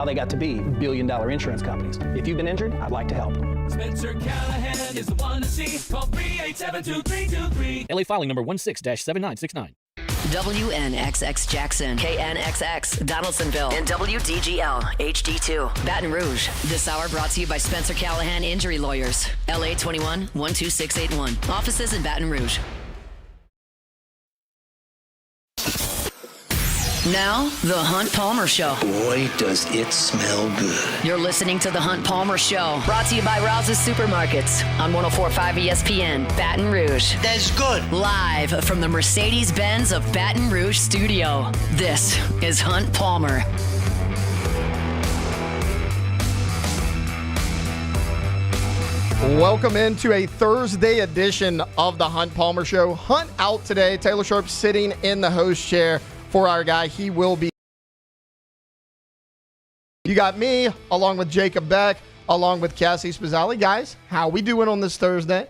how they got to be billion-dollar insurance companies. If you've been injured, I'd like to help. Spencer Callahan is the one to see. Call 387-2323. LA filing number 16-7969. WNXX Jackson, KNXX Donaldsonville, and WDGL HD2 Baton Rouge. This hour brought to you by Spencer Callahan Injury Lawyers. LA 21-12681. Offices in Baton Rouge. Now, The Hunt Palmer Show. Boy, does it smell good. You're listening to The Hunt Palmer Show, brought to you by Rouse's Supermarkets on 104.5 ESPN, Baton Rouge. That's good. Live from the Mercedes-Benz of Baton Rouge studio, this is Hunt Palmer. Welcome into a Thursday edition of The Hunt Palmer Show. Hunt out today. Taylor Sharp sitting in the host chair for our guy. He will be. You got me, along with Jacob Beck, along with Cassie Spazzali. Guys, how we doing on this Thursday?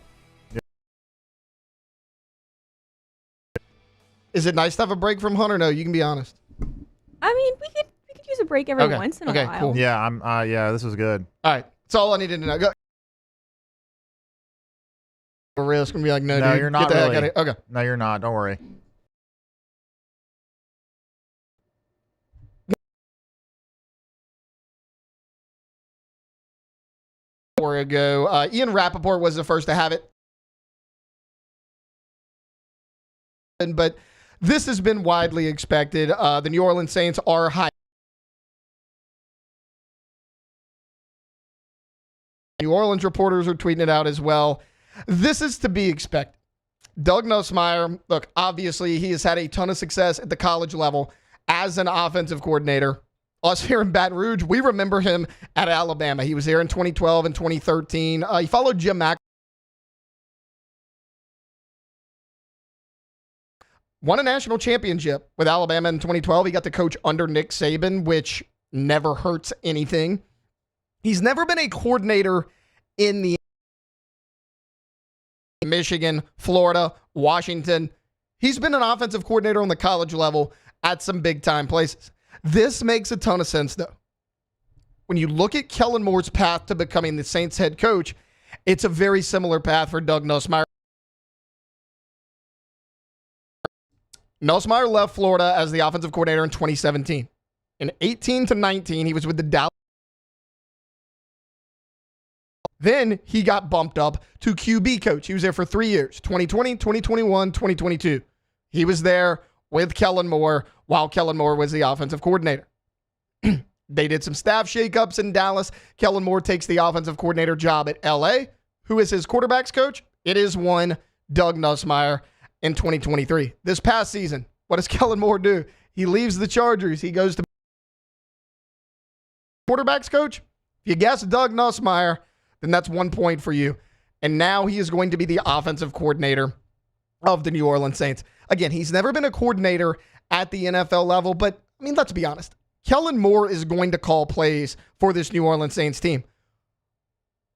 Is it nice to have a break from Hunt or no? You can be honest. I mean, we could use a break every once in a while. Okay, cool. Yeah, yeah, this was good. All right, that's all I needed to know. Go. Risk and be like, no, dude, you're not get the really. heck out of here. Okay. No, you're not. Don't worry. Ago, Ian Rappaport was the first to have it. But this has been widely expected. The New Orleans Saints are high. New Orleans reporters are tweeting it out as well. This is to be expected. Doug Nusmeier, look, obviously he has had a ton of success at the college level as an offensive coordinator. Us here in Baton Rouge, we remember him at Alabama. He was there in 2012 and 2013. He followed Jim Mack. Won a national championship with Alabama in 2012. He got to coach under Nick Saban, which never hurts anything. He's never been a coordinator in the Michigan, Florida, Washington. He's been an offensive coordinator on the college level at some big-time places. This makes a ton of sense, though. When you look at Kellen Moore's path to becoming the Saints head coach, it's a very similar path for Doug Nusmeier. Nussmeier left Florida as the offensive coordinator in 2017. In 18 to 19, he was with the Dallas. Then he got bumped up to QB coach. He was there for 3 years, 2020, 2021, 2022. He was there with Kellen Moore while Kellen Moore was the offensive coordinator. They did some staff shakeups in Dallas. Kellen Moore takes the offensive coordinator job at LA. Who is his quarterback's coach? It is one Doug Nusmeier in 2023. This past season, what does Kellen Moore do? He leaves the Chargers. He goes to quarterback's coach. If you guess Doug Nusmeier, then that's 1 point for you. And now he is going to be the offensive coordinator of the New Orleans Saints. Again, he's never been a coordinator at the NFL level, but, I mean, let's be honest. Kellen Moore is going to call plays for this New Orleans Saints team.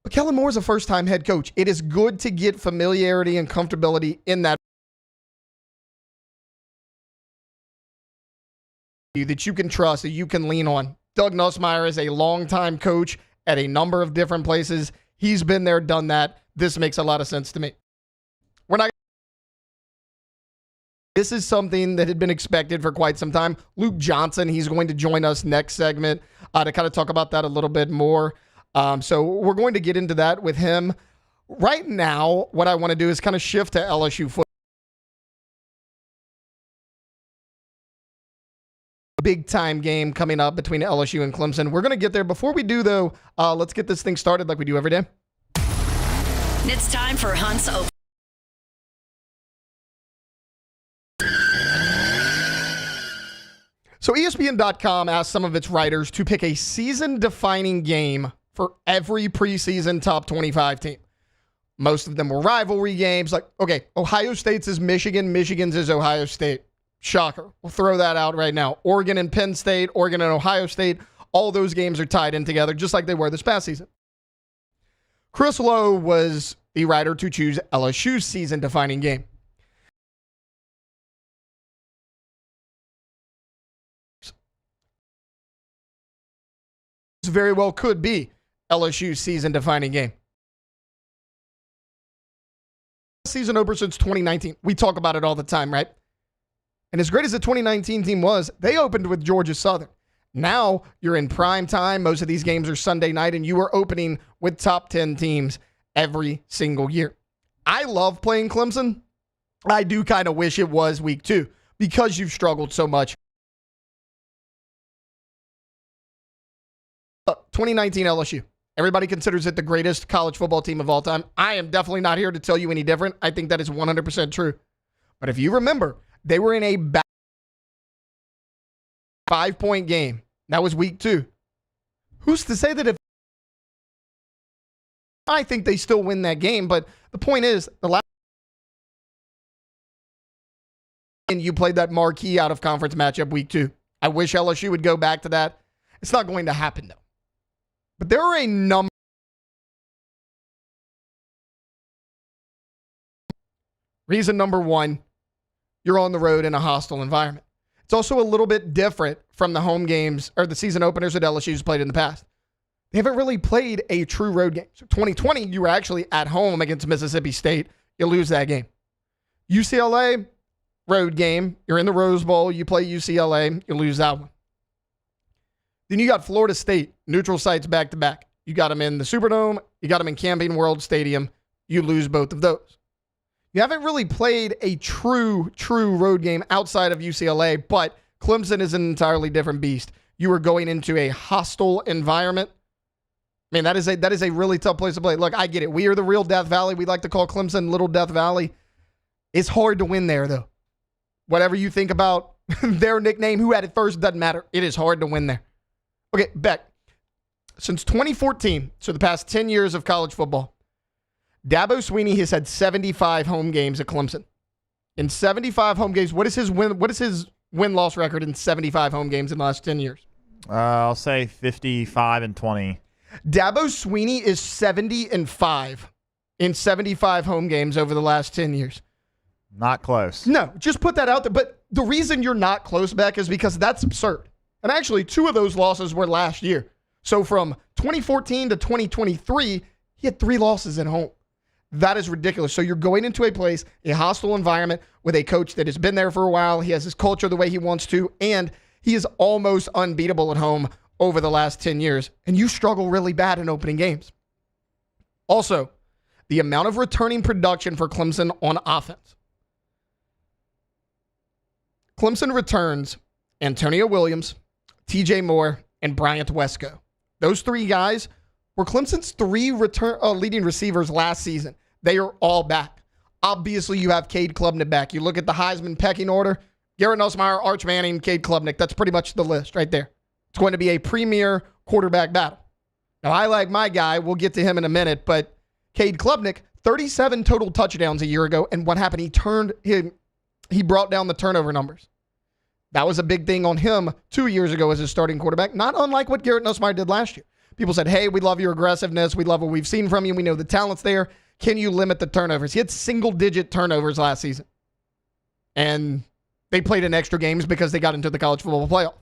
But Kellen Moore is a first-time head coach. It is good to get familiarity and comfortability in that that you can trust, that you can lean on. Doug Nusmeier is a longtime coach at a number of different places. He's been there, done that. This makes a lot of sense to me. This is something that had been expected for quite some time. Luke Johnson, he's going to join us next segment to kind of talk about that a little bit more. So we're going to get into that with him. Right now, what I want to do is kind of shift to LSU football. Big-time game coming up between LSU and Clemson. We're going to get there. Before we do, though, let's get this thing started like we do every day. It's time for Hunt's Open. So ESPN.com asked some of its writers to pick a season-defining game for every preseason top 25 team. Most of them were rivalry games. Like, okay, Ohio State's is Michigan. Michigan's is Ohio State. Shocker. We'll throw that out right now. Oregon and Penn State, Oregon and Ohio State, all those games are tied in together, just like they were this past season. Chris Lowe was the writer to choose LSU's season-defining game. This very well could be LSU's season-defining game. Season opener since 2019. We talk about it all the time, right? And as great as the 2019 team was, they opened with Georgia Southern. Now you're in prime time. Most of these games are Sunday night, and you are opening with top 10 teams every single year. I love playing Clemson. I do kind of wish it was week 2 because you've struggled so much. 2019 LSU. Everybody considers it the greatest college football team of all time. I am definitely not here to tell you any different. I think that is 100% true. But if you remember, they were in a 5-point game. That was week 2. Who's to say that if I think they still win that game, but the point is, the last and you played that marquee out-of-conference matchup week 2. I wish LSU would go back to that. It's not going to happen, though. But there are a number. Reason number 1, you're on the road in a hostile environment. It's also a little bit different from the home games or the season openers that LSU's played in the past. They haven't really played a true road game. So 2020, you were actually at home against Mississippi State. You lose that game. UCLA, road game. You're in the Rose Bowl. You play UCLA. You lose that one. Then you got Florida State, neutral sites back-to-back. You got them in the Superdome. You got them in Camping World Stadium. You lose both of those. You haven't really played a true road game outside of UCLA, but Clemson is an entirely different beast. You are going into a hostile environment. I mean, that is a really tough place to play. Look, I get it. We are the real Death Valley. We like to call Clemson Little Death Valley. It's hard to win there, though. Whatever you think about their nickname, who had it first, doesn't matter. It is hard to win there. Okay, Beck, since 2014, so the past 10 years of college football, Dabo Swinney has had 75 home games at Clemson. In 75 home games, what is his win-loss record in 75 home games in the last 10 years? I'll say 55-20. Dabo Swinney is 70-5 in 75 home games over the last 10 years. Not close. No, just put that out there. But the reason you're not close, Beck, is because that's absurd. And actually, 2 of those losses were last year. So from 2014 to 2023, he had 3 losses at home. That is ridiculous. So you're going into a place, a hostile environment with a coach that has been there for a while. He has his culture the way he wants to, and he is almost unbeatable at home over the last 10 years. And you struggle really bad in opening games. Also, the amount of returning production for Clemson on offense. Clemson returns Antonio Williams, TJ Moore, and Bryant Wesco. Those 3 guys were Clemson's 3 leading receivers last season. They are all back. Obviously, you have Cade Klubnik back. You look at the Heisman pecking order, Garrett Nussmeier, Arch Manning, Cade Klubnik. That's pretty much the list right there. It's going to be a premier quarterback battle. Now, I like my guy. We'll get to him in a minute, but Cade Klubnik, 37 total touchdowns a year ago, and what happened? He brought down the turnover numbers. That was a big thing on him 2 years ago as his starting quarterback, not unlike what Garrett Nussmeier did last year. People said, hey, we love your aggressiveness. We love what we've seen from you. We know the talent's there. Can you limit the turnovers? He had single-digit turnovers last season. And they played in extra games because they got into the college football playoff.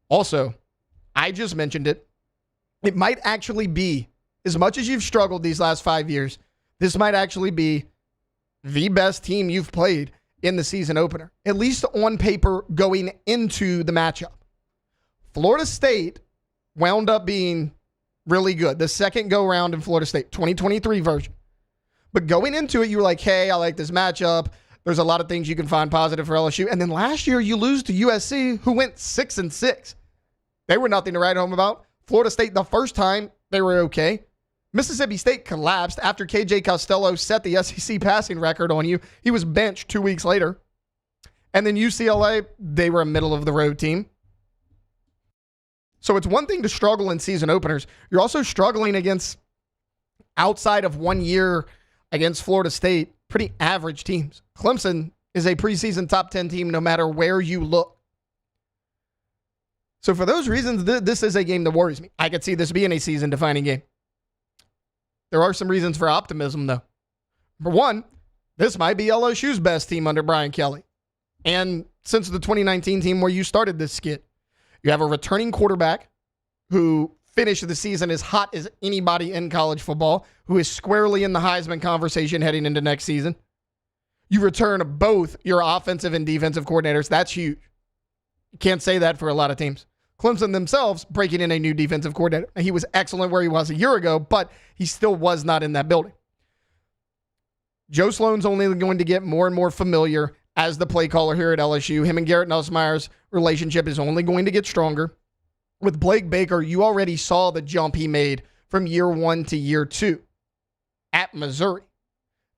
Also, I just mentioned it. It might actually be, as much as you've struggled these last 5 years, this might actually be the best team you've played in the season opener, at least on paper going into the matchup. Florida State wound up being really good. The second go-round in Florida State, 2023 version. But going into it, you were like, hey, I like this matchup. There's a lot of things you can find positive for LSU. And then last year, you lose to USC, who went 6-6. They were nothing to write home about. Florida State, the first time, they were okay. Mississippi State collapsed after KJ Costello set the SEC passing record on you. He was benched 2 weeks later. And then UCLA, they were a middle-of-the-road team. So it's one thing to struggle in season openers. You're also struggling against, outside of 1 year against Florida State, pretty average teams. Clemson is a preseason top 10 team no matter where you look. So for those reasons, this is a game that worries me. I could see this being a season-defining game. There are some reasons for optimism, though. Number one, this might be LSU's best team under Brian Kelly. And since the 2019 team where you started this skit, you have a returning quarterback who finished the season as hot as anybody in college football, who is squarely in the Heisman conversation heading into next season. You return both your offensive and defensive coordinators. That's huge. You can't say that for a lot of teams. Clemson themselves breaking in a new defensive coordinator. He was excellent where he was a year ago, but he still was not in that building. Joe Sloan's only going to get more and more familiar as the play caller here at LSU. Him and Garrett Nussmeier's relationship is only going to get stronger. With Blake Baker, you already saw the jump he made from year 1 to year 2 at Missouri.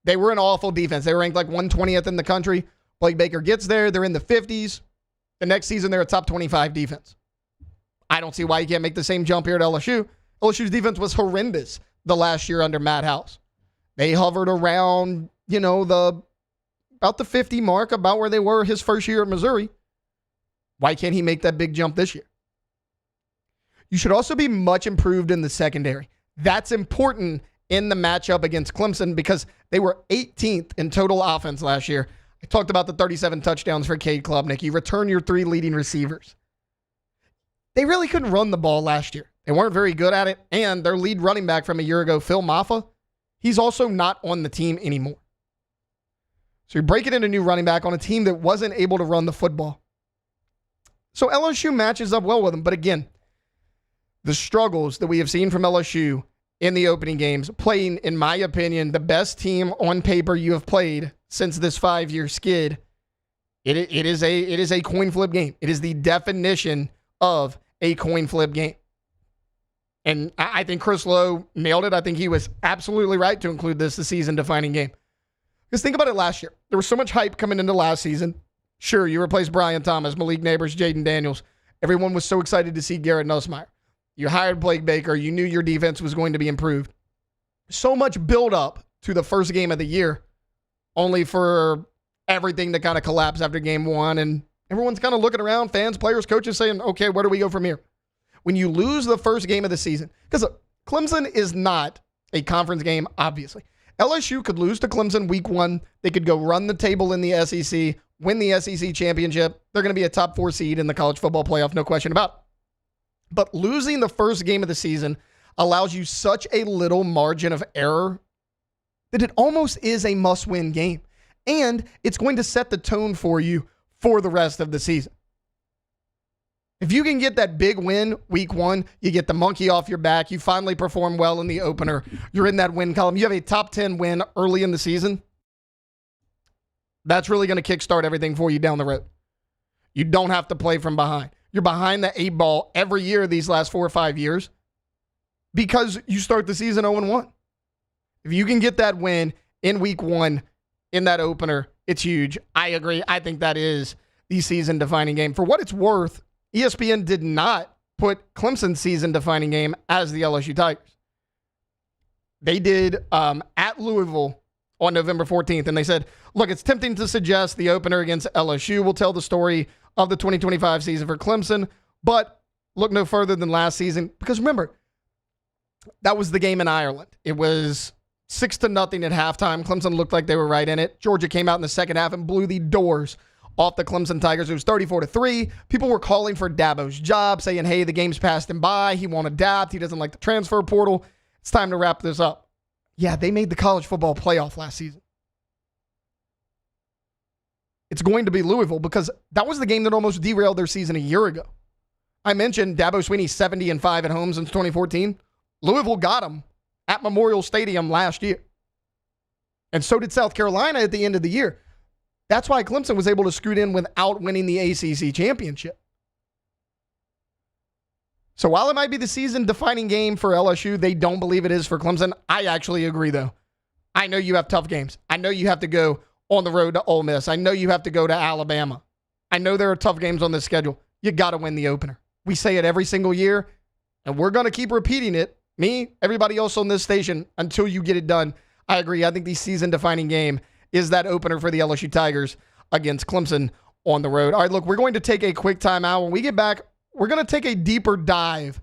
They were an awful defense. They were ranked like 120th in the country. Blake Baker gets there. They're in the 50s. The next season, they're a top 25 defense. I don't see why you can't make the same jump here at LSU. LSU's defense was horrendous the last year under Matt House. They hovered around, about the 50 mark, about where they were his first year at Missouri. Why can't he make that big jump this year? You should also be much improved in the secondary. That's important in the matchup against Clemson because they were 18th in total offense last year. I talked about the 37 touchdowns for Cade Klubnik. You return your 3 leading receivers. They really couldn't run the ball last year. They weren't very good at it, and their lead running back from a year ago, Phil Maffa, he's also not on the team anymore. So you're breaking in a new running back on a team that wasn't able to run the football. So LSU matches up well with them, but again, the struggles that we have seen from LSU in the opening games, playing, in my opinion, the best team on paper you have played since this 5-year skid, it is a coin flip game. It is the definition of a coin flip game. And I think Chris Lowe nailed it. I think he was absolutely right to include this the season-defining game. Because think about it last year. There was so much hype coming into last season. Sure, you replaced Brian Thomas, Malik Neighbors, Jaden Daniels. Everyone was so excited to see Garrett Nussmeier. You hired Blake Baker. You knew your defense was going to be improved. So much build-up to the first game of the year, only for everything to kind of collapse after game 1. And everyone's kind of looking around, fans, players, coaches saying, okay, where do we go from here? When you lose the first game of the season, because Clemson is not a conference game, obviously. LSU could lose to Clemson week 1. They could go run the table in the SEC, win the SEC championship. They're going to be a top 4 seed in the college football playoff, no question about it. But losing the first game of the season allows you such a little margin of error that it almost is a must-win game. And it's going to set the tone for you for the rest of the season. If you can get that big win week 1, you get the monkey off your back, you finally perform well in the opener, you're in that win column, you have a top 10 win early in the season, that's really going to kickstart everything for you down the road. You don't have to play from behind. You're behind the 8 ball every year these last 4 or 5 years because you start the season 0-1. If you can get that win in week 1 in that opener, it's huge. I agree. I think that is the season-defining game. For what it's worth, ESPN did not put Clemson's season-defining game as the LSU Tigers. They did at Louisville on November 14th, and they said, look, it's tempting to suggest the opener against LSU will tell the story of the 2025 season for Clemson, but look no further than last season, because remember, that was the game in Ireland. It was 6-0 at halftime. Clemson looked like they were right in it. Georgia came out in the second half and blew the doors off the Clemson Tigers. It was 34-3. People were calling for Dabo's job, saying, hey, the game's passed him by. He won't adapt. He doesn't like the transfer portal. It's time to wrap this up. Yeah, they made the college football playoff last season. It's going to be Louisville because that was the game that almost derailed their season a year ago. I mentioned Dabo Swinney 70-5 at home since 2014. Louisville got him at Memorial Stadium last year. And so did South Carolina at the end of the year. That's why Clemson was able to scoot in without winning the ACC championship. So while it might be the season-defining game for LSU, they don't believe it is for Clemson. I actually agree, though. I know you have tough games. I know you have to go on the road to Ole Miss. I know you have to go to Alabama. I know there are tough games on this schedule. You got to win the opener. We say it every single year, and we're going to keep repeating it. Me, everybody else on this station, until you get it done. I agree. I think the season-defining game is that opener for the LSU Tigers against Clemson on the road. All right, look, we're going to take a quick timeout. When we get back, we're going to take a deeper dive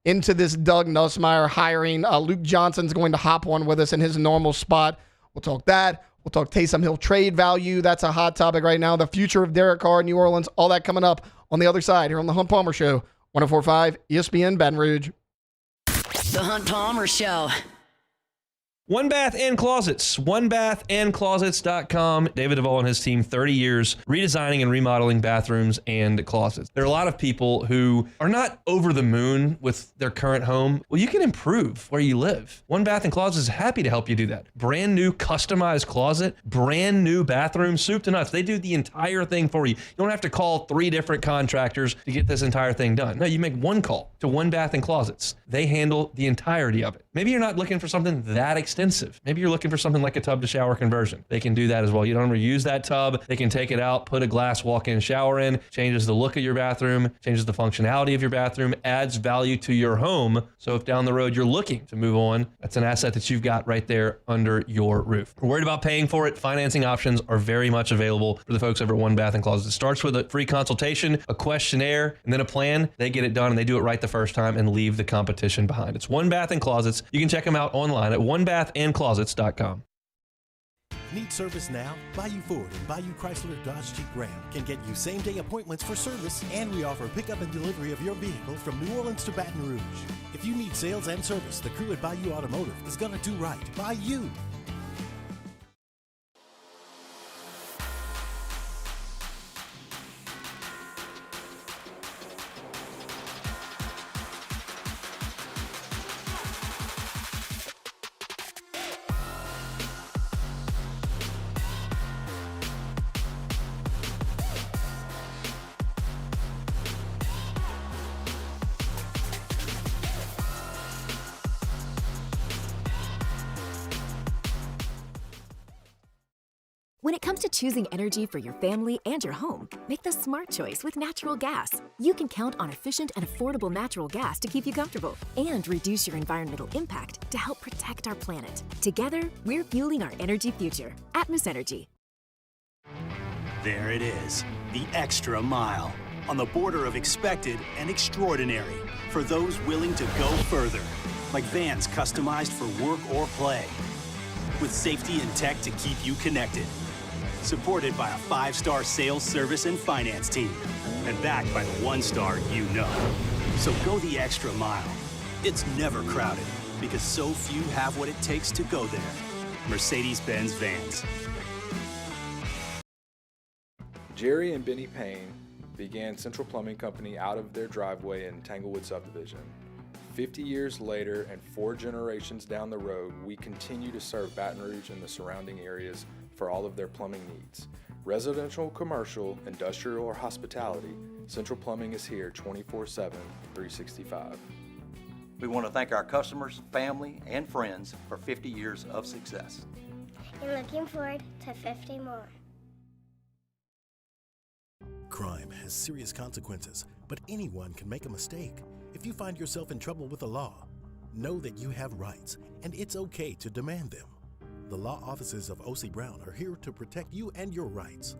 into this Doug Nusmeier hiring. Luke Johnson's going to hop on with us in his normal spot. We'll talk that. We'll talk Taysom Hill trade value. That's a hot topic right now. The future of Derek Carr in New Orleans. All that coming up on the other side here on the Hunt Palmer Show 104.5 ESPN Baton Rouge. The Hunt Palmer Show. One Bath and Closets, onebathandclosets.com. David Duvall and his team, 30 years, redesigning and remodeling bathrooms and closets. There are a lot of people who are not over the moon with their current home. Well, you can improve where you live. One Bath and Closets is happy to help you do that. Brand new customized closet, brand new bathroom, soup to nuts. They do the entire thing for you. You don't have to call 3 different contractors to get this entire thing done. No, you make one call to One Bath and Closets. They handle the entirety of it. Maybe you're not looking for something that extensive. Maybe you're looking for something like a tub to shower conversion. They can do that as well. You don't reuse that tub. They can take it out, put a glass walk-in shower in, changes the look of your bathroom, changes the functionality of your bathroom, adds value to your home. So if down the road you're looking to move on, that's an asset that you've got right there under your roof. If you're worried about paying for it, financing options are very much available for the folks over at One Bath and Closets. It starts with a free consultation, a questionnaire, and then a plan. They get it done and they do it right the first time and leave the competition behind. It's One Bath and Closets. You can check them out online at onebathandclosets.com. Need service now? Bayou Ford and Bayou Chrysler Dodge Jeep Ram can get you same-day appointments for service, and we offer pickup and delivery of your vehicle from New Orleans to Baton Rouge. If you need sales and service, the crew at Bayou Automotive is going to do right by you. When it comes to choosing energy for your family and your home, make the smart choice with natural gas. You can count on efficient and affordable natural gas to keep you comfortable and reduce your environmental impact to help protect our planet. Together, we're fueling our energy future. Atmos Energy. There it is, the extra mile, on the border of expected and extraordinary, for those willing to go further, like vans customized for work or play, with safety and tech to keep you connected. Supported by a 5-star sales, service, and finance team. And backed by the 1-star you know. So go the extra mile. It's never crowded because so few have what it takes to go there. Mercedes-Benz Vans. Jerry and Benny Payne began Central Plumbing Company out of their driveway in Tanglewood Subdivision. 50 years later and 4 generations down the road, we continue to serve Baton Rouge and the surrounding areas for all of their plumbing needs. Residential, commercial, industrial, or hospitality, Central Plumbing is here 24/7, 365. We want to thank our customers, family, and friends for 50 years of success. And looking forward to 50 more. Crime has serious consequences, but anyone can make a mistake. If you find yourself in trouble with the law, know that you have rights, and it's okay to demand them. The law offices of O.C. Brown are here to protect you and your rights.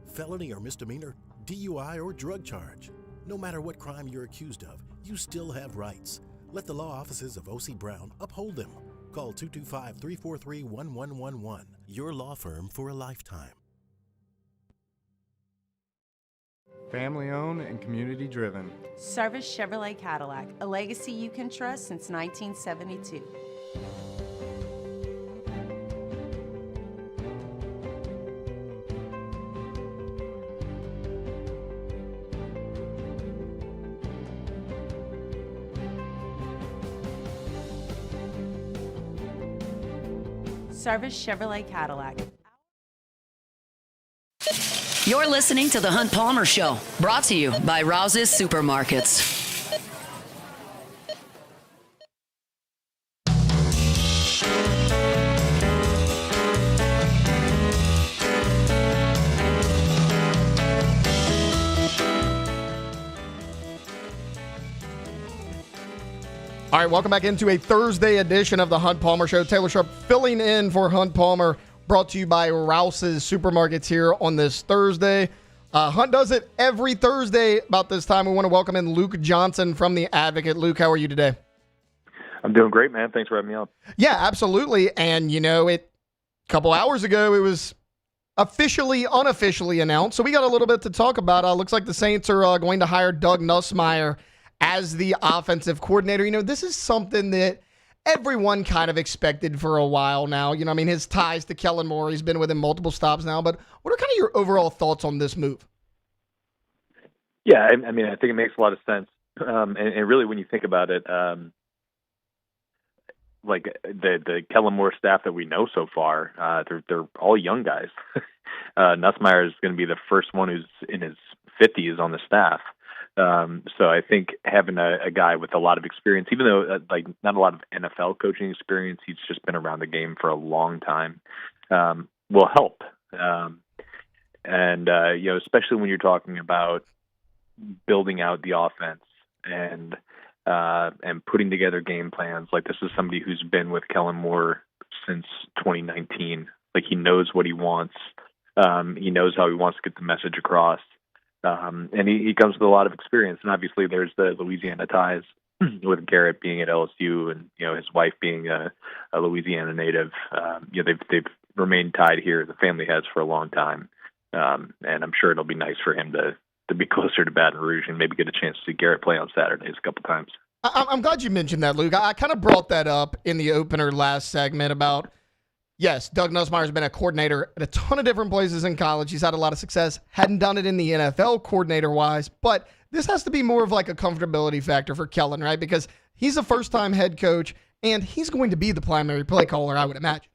Felony or misdemeanor, DUI or drug charge. No matter what crime you're accused of, you still have rights. Let the law offices of O.C. Brown uphold them. Call 225-343-1111. Your law firm for a lifetime. Family owned and community driven. Service Chevrolet Cadillac, a legacy you can trust since 1972. Service Chevrolet Cadillac. You're listening to The Hunt Palmer Show, brought to you by Rouse's Supermarkets. All right, welcome back into a Thursday edition of The Hunt Palmer Show. Taylor Sharp filling in for Hunt Palmer, brought to you by Rouse's Supermarkets here on this Thursday. Hunt does it every Thursday about this time. We want to welcome in Luke Johnson from The Advocate. Luke, how are you today? I'm doing great, man. Thanks for having me on. Yeah, absolutely. And, you know, a couple hours ago, it was unofficially announced. So we got a little bit to talk about. Looks like the Saints are going to hire Doug Nusmeier as the offensive coordinator. This is something that everyone kind of expected for a while now. His ties to Kellen Moore, he's been with him multiple stops now. But what are kind of your overall thoughts on this move? Yeah, I think it makes a lot of sense. And really, when you think about it, like the Kellen Moore staff that we know so far, they're all young guys. Nussmeier is going to be the first one who's in his 50s on the staff. So I think having a guy with a lot of experience, even though not a lot of NFL coaching experience, he's just been around the game for a long time, will help. Especially when you're talking about building out the offense and putting together game plans. Like, this is somebody who's been with Kellen Moore since 2019. Like, he knows what he wants. He knows how he wants to get the message across. And he comes with a lot of experience. And obviously there's the Louisiana ties with Garrett being at LSU and, his wife being a Louisiana native. They've remained tied here. The family has for a long time. And I'm sure it'll be nice for him to be closer to Baton Rouge and maybe get a chance to see Garrett play on Saturdays a couple times. I'm glad you mentioned that, Luke. I kind of brought that up in the opener last segment about, yes, Doug Nusmeier has been a coordinator at a ton of different places in college. He's had a lot of success. Hadn't done it in the NFL coordinator-wise, but this has to be more of like a comfortability factor for Kellen, right? Because he's a first-time head coach, and he's going to be the primary play caller, I would imagine.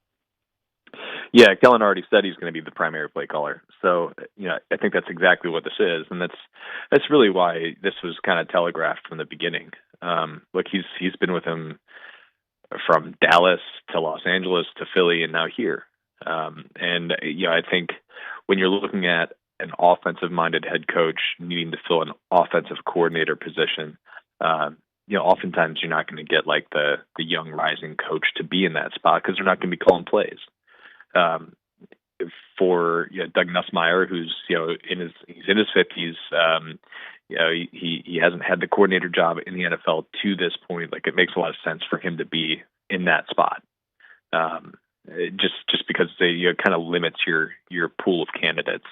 Yeah, Kellen already said he's going to be the primary play caller. So, I think that's exactly what this is, and that's really why this was kind of telegraphed from the beginning. Look, he's been with him from Dallas to Los Angeles to Philly and now here. I think when you're looking at an offensive-minded head coach needing to fill an offensive coordinator position, oftentimes you're not going to get like the young rising coach to be in that spot because they're not going to be calling plays. For Doug Nusmeier, who's he's in his 50s, he hasn't had the coordinator job in the NFL to this point. Like, it makes a lot of sense for him to be in that spot. Just because it kind of limits your pool of candidates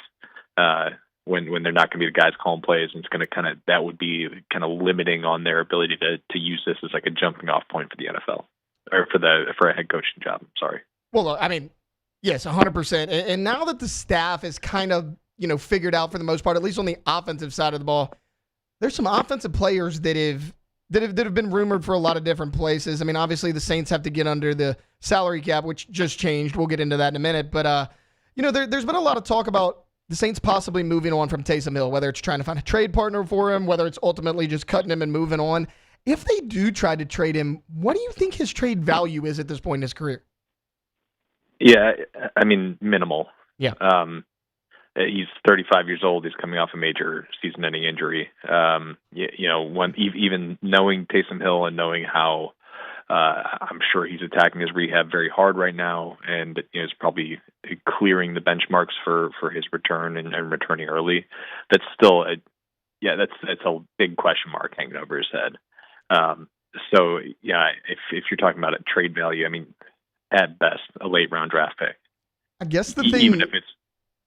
when they're not going to be the guys calling plays, and it's going to that would be kind of limiting on their ability to use this as like a jumping off point for the NFL or for a head coaching job. Sorry. Well, yes, 100%. And now that the staff is kind of, figured out for the most part, at least on the offensive side of the ball, there's some offensive players that have been rumored for a lot of different places. Obviously the Saints have to get under the salary cap, which just changed. We'll get into that in a minute. But, there's been a lot of talk about the Saints possibly moving on from Taysom Hill, whether it's trying to find a trade partner for him, whether it's ultimately just cutting him and moving on. If they do try to trade him, what do you think his trade value is at this point in his career? Yeah, minimal. Yeah. He's 35 years old. He's coming off a major season-ending injury. Even knowing Taysom Hill and knowing how I'm sure he's attacking his rehab very hard right now, and is probably clearing the benchmarks for his return and returning early. That's still that's a big question mark hanging over his head. If you're talking about a trade value, at best, a late round draft pick. I guess the thing,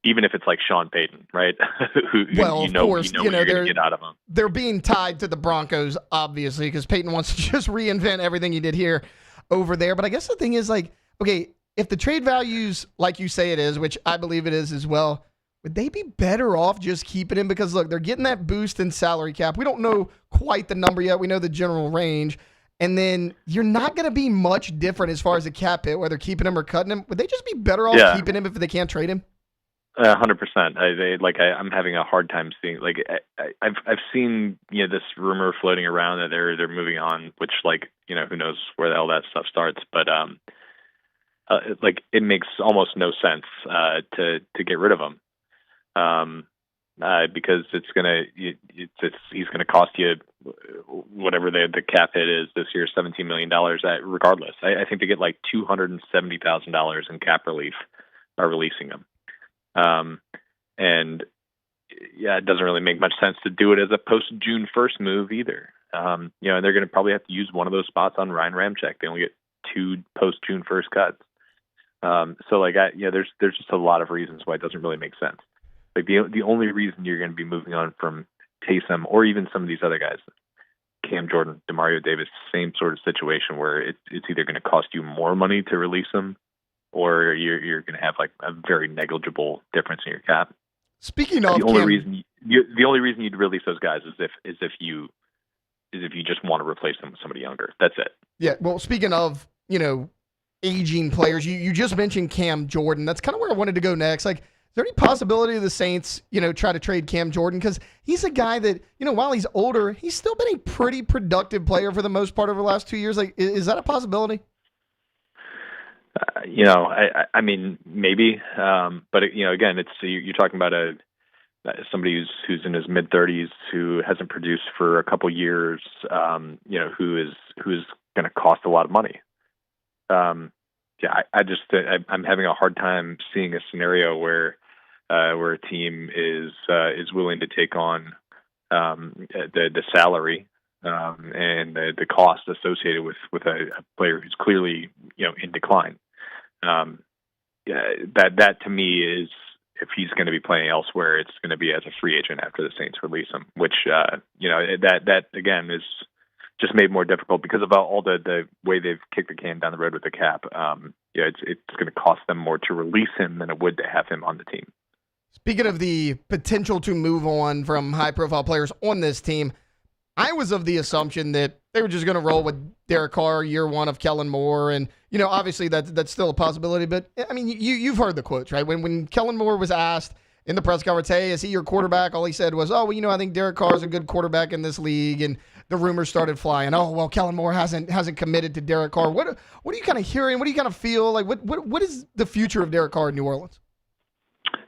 even if it's like Sean Payton, right? Of course, what you're going to get out of him. They're being tied to the Broncos, obviously, because Payton wants to just reinvent everything he did here over there. But I guess the thing is, if the trade value's like you say it is, which I believe it is as well, would they be better off just keeping him? Because look, they're getting that boost in salary cap. We don't know quite the number yet. We know the general range. And then you're not going to be much different as far as the cap hit, whether keeping him or cutting him. Would they just be better off keeping him if they can't trade him? 100%. I'm having a hard time seeing. I've seen this rumor floating around that they're moving on, which who knows where the hell that stuff starts. But it makes almost no sense to get rid of him. Because he's gonna cost you whatever the cap hit is this year, $17 million. Regardless, I think they get like $270,000 in cap relief by releasing him. It doesn't really make much sense to do it as a post June 1st move either. And they're gonna probably have to use one of those spots on Ryan Ramczyk. They only get 2 post June 1st cuts. There's just a lot of reasons why it doesn't really make sense. The only reason you're going to be moving on from Taysom or even some of these other guys, Cam Jordan, Demario Davis, same sort of situation where it's either going to cost you more money to release them, or you're going to have like a very negligible difference in your cap. Speaking of the only reason you'd release those guys is if you just want to replace them with somebody younger. That's it. Yeah. Well, speaking of aging players, you just mentioned Cam Jordan. That's kind of where I wanted to go next. Like, is there any possibility the Saints, try to trade Cam Jordan? Because he's a guy that, while he's older, he's still been a pretty productive player for the most part over the last 2 years. Like, is that a possibility? I mean, maybe. But, again, you're talking about somebody who's in his mid-30s who hasn't produced for a couple years, who is going to cost a lot of money. I'm having a hard time seeing a scenario where a team is willing to take on the salary and the cost associated with a player who's clearly in decline. That to me is, if he's going to be playing elsewhere, it's going to be as a free agent after the Saints release him, which that again is just made more difficult because of all the way they've kicked the can down the road with the cap. It's going to cost them more to release him than it would to have him on the team. Speaking of the potential to move on from high-profile players on this team, I was of the assumption that they were just going to roll with Derek Carr year one of Kellen Moore, and obviously that's still a possibility. But I mean, you've heard the quotes, right? When Kellen Moore was asked in the press conference, "Hey, is he your quarterback?" All he said was, "Oh, well, I think Derek Carr is a good quarterback in this league," and the rumors started flying. Oh, well, Kellen Moore hasn't committed to Derek Carr. What are you kind of hearing? What do you kind of feel like? What is the future of Derek Carr in New Orleans?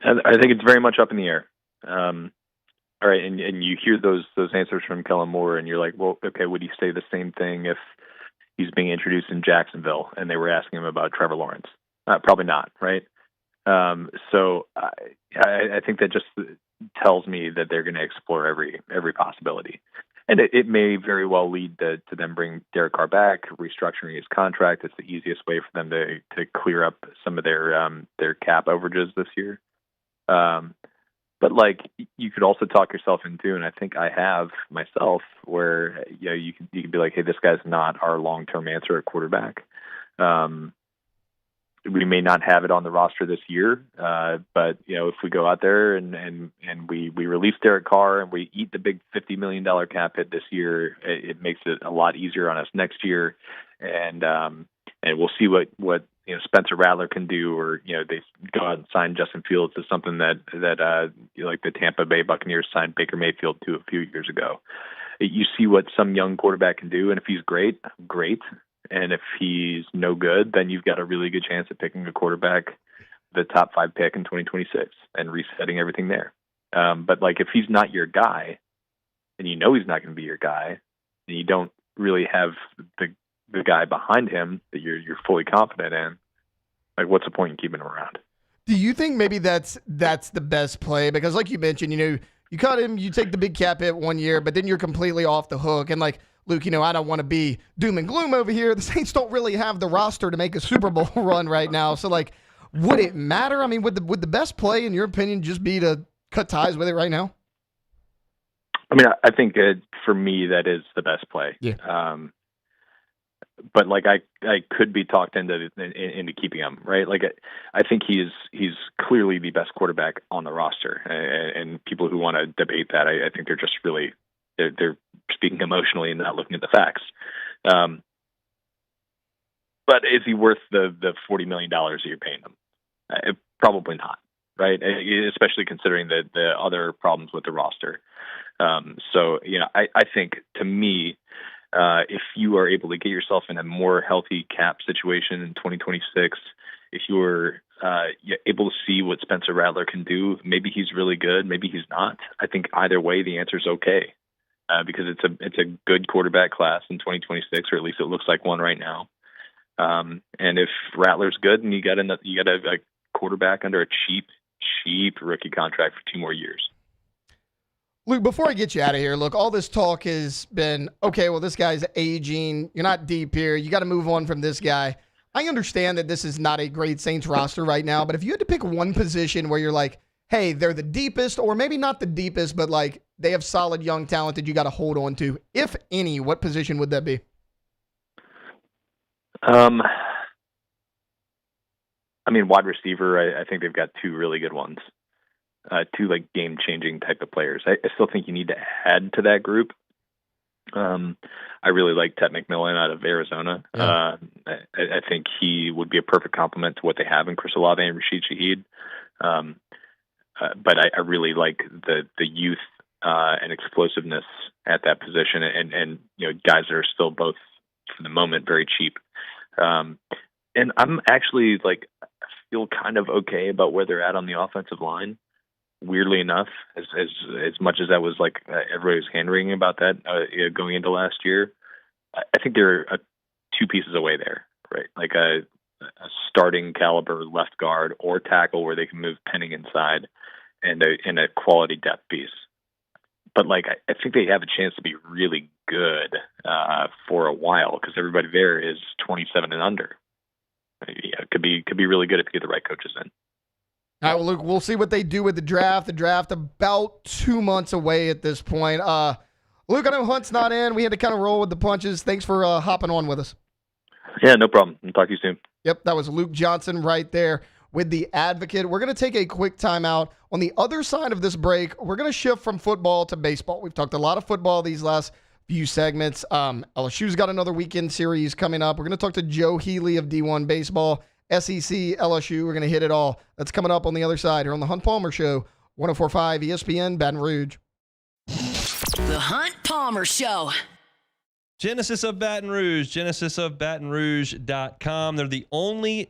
I think it's very much up in the air. All right, and you hear those answers from Kellen Moore, and you're like, well, okay, would he say the same thing if he's being introduced in Jacksonville and they were asking him about Trevor Lawrence? Probably not, right? So I think that just tells me that they're going to explore every possibility. And it may very well lead to them bring Derek Carr back, restructuring his contract. It's the easiest way for them to clear up some of their cap overages this year. But like, you could also talk yourself into, and I think I have myself, where you can be like, hey, this guy's not our long-term answer at quarterback. We may not have it on the roster this year, but if we go out there and we release Derek Carr and we eat the big $50 million cap hit this year, it makes it a lot easier on us next year, and we'll see what Spencer Rattler can do, or they go out and sign Justin Fields to something that like the Tampa Bay Buccaneers signed Baker Mayfield to a few years ago. You see what some young quarterback can do, and if he's great. And if he's no good, then you've got a really good chance of picking a quarterback, the top 5 pick in 2026, and resetting everything there. But like, if he's not your guy, and he's not going to be your guy, and you don't really have the guy behind him that you're fully confident in, like, what's the point in keeping him around? Do you think maybe that's the best play? Because like you mentioned, you cut him, you take the big cap hit 1 year, but then you're completely off the hook. And like, Luke, I don't want to be doom and gloom over here. The Saints don't really have the roster to make a Super Bowl run right now. So, like, would it matter? I mean, would the best play, in your opinion, just be to cut ties with it right now? I mean, I think for me, that is the best play. Yeah. But like, I could be talked into keeping him, right? Like, I think he's clearly the best quarterback on the roster, and people who want to debate that, I think they're just really they're speaking emotionally and not looking at the facts. But is he worth the $40 million that you're paying him? Probably not, right? Especially considering the other problems with the roster. So I think, to me, if you are able to get yourself in a more healthy cap situation in 2026, if you're able to see what Spencer Rattler can do, maybe he's really good, maybe he's not. I think either way, the answer is okay, because it's a good quarterback class in 2026, or at least it looks like one right now. And if Rattler's good, and you got a quarterback under a cheap rookie contract for 2 more years. Luke, before I get you out of here, look, all this talk has been, okay, well, this guy's aging. You're not deep here. You got to move on from this guy. I understand that this is not a great Saints roster right now, but if you had to pick one position where you're like, hey, they're the deepest, or maybe not the deepest, but like they have solid young talent that you got to hold on to? If any, what position would that be? I mean, wide receiver, I think they've got two really good ones. Two like game-changing type of players. I still think you need to add to that group. I really like Ted McMillan out of Arizona. Yeah. I think he would be a perfect complement to what they have in Chris Olave and Rashid Shaheed. But I really like the youth and explosiveness at that position, and guys that are still both for the moment very cheap. And I'm actually I feel kind of okay about where they're at on the offensive line. Weirdly enough, as much as that was everybody was hand-wringing about that going into last year, I think they're 2 pieces away there, right? Like a starting caliber left guard or tackle where they can move Penning inside, and a quality depth piece. But I think they have a chance to be really good for a while because everybody there is 27 and under. It could be really good if you get the right coaches in. All right, well, Luke, we'll see what they do with the draft. The draft about 2 months away at this point. Luke, I know Hunt's not in. We had to kind of roll with the punches. Thanks for hopping on with us. Yeah, no problem. I'll talk to you soon. Yep, that was Luke Johnson right there with The Advocate. We're going to take a quick timeout. On the other side of this break, we're going to shift from football to baseball. We've talked a lot of football these last few segments. LSU's got another weekend series coming up. We're going to talk to Joe Healy of D1 Baseball. SEC, LSU, we're going to hit it all. That's coming up on the other side here on the Hunt Palmer Show, 104.5 ESPN, Baton Rouge. The Hunt Palmer Show. Genesis of Baton Rouge, genesisofbatonrouge.com. They're the only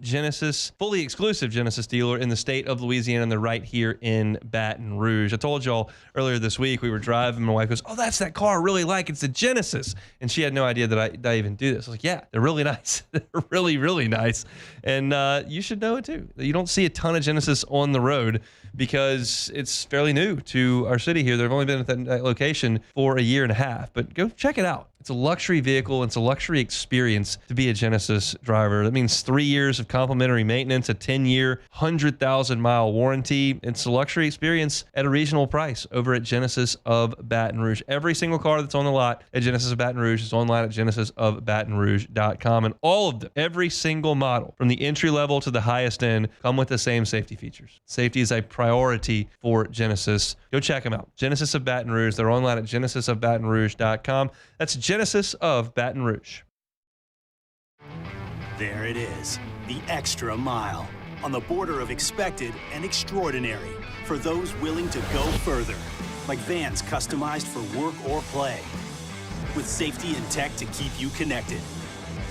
fully exclusive Genesis dealer in the state of Louisiana, and they're right here in Baton Rouge. I told y'all earlier this week we were driving, my wife goes, "Oh, that's that car I really like. It's a Genesis." And she had no idea that I even do this. I was like, yeah, they're really nice. They're really, really nice. And you should know it too. You don't see a ton of Genesis on the road because it's fairly new to our city here. They've only been at that location for a year and a half, but go check it out. It's a luxury vehicle. It's a luxury experience to be a Genesis driver. That means 3 years of complimentary maintenance, a 10-year, 100,000-mile warranty. It's a luxury experience at a reasonable price over at Genesis of Baton Rouge. Every single car that's on the lot at Genesis of Baton Rouge is online at genesisofbatonrouge.com. And all of them, every single model, from the entry level to the highest end, come with the same safety features. Safety is a priority for Genesis. Go check them out. Genesis of Baton Rouge. They're online at genesisofbatonrouge.com. That's Genesis of Baton Rouge. There it is, the extra mile, on the border of expected and extraordinary, for those willing to go further, like vans customized for work or play, with safety and tech to keep you connected,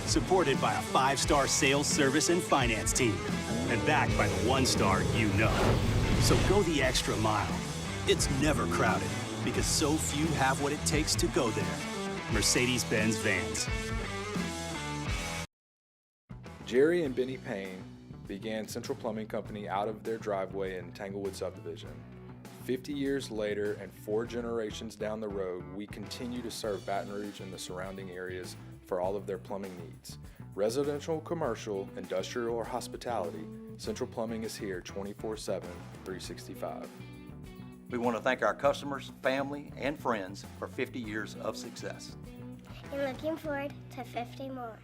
supported by a 5-star sales, service, and finance team, and backed by the 1-star you know. So go the extra mile. It's never crowded, because so few have what it takes to go there. Mercedes-Benz Vans. Jerry and Benny Payne began Central Plumbing Company out of their driveway in Tanglewood Subdivision. 50 years later and 4 generations down the road, we continue to serve Baton Rouge and the surrounding areas for all of their plumbing needs. Residential, commercial, industrial, or hospitality, Central Plumbing is here 24/7, 365. We want to thank our customers, family, and friends for 50 years of success. And looking forward to 50 more.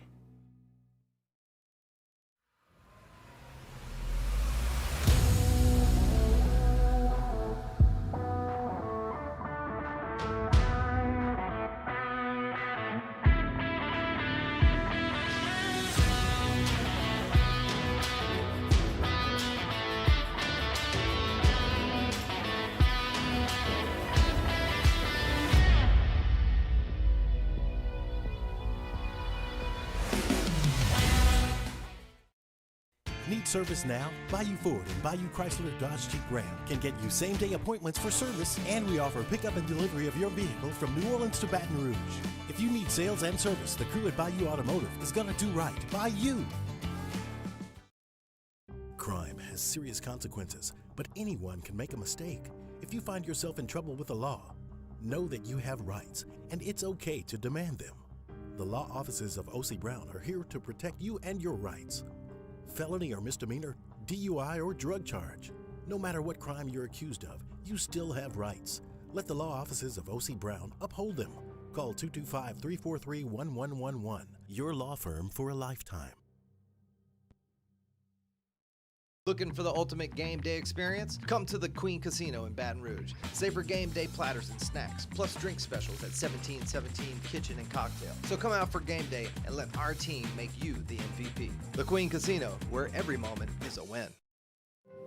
Need service now? Bayou Ford and Bayou Chrysler Dodge Jeep Ram can get you same-day appointments for service, and we offer pickup and delivery of your vehicle from New Orleans to Baton Rouge. If you need sales and service, the crew at Bayou Automotive is gonna do right by you. Crime has serious consequences, but anyone can make a mistake. If you find yourself in trouble with the law, know that you have rights, and it's okay to demand them. The law offices of O.C. Brown are here to protect you and your rights. Felony or misdemeanor, DUI or drug charge. No matter what crime you're accused of, you still have rights. Let the law offices of O.C. Brown uphold them. Call 225-343-1111. Your law firm for a lifetime. Looking for the ultimate game day experience? Come to the Queen Casino in Baton Rouge. Savor game day platters and snacks, plus drink specials at 1717 Kitchen and Cocktail. So come out for game day and let our team make you the MVP. The Queen Casino, where every moment is a win.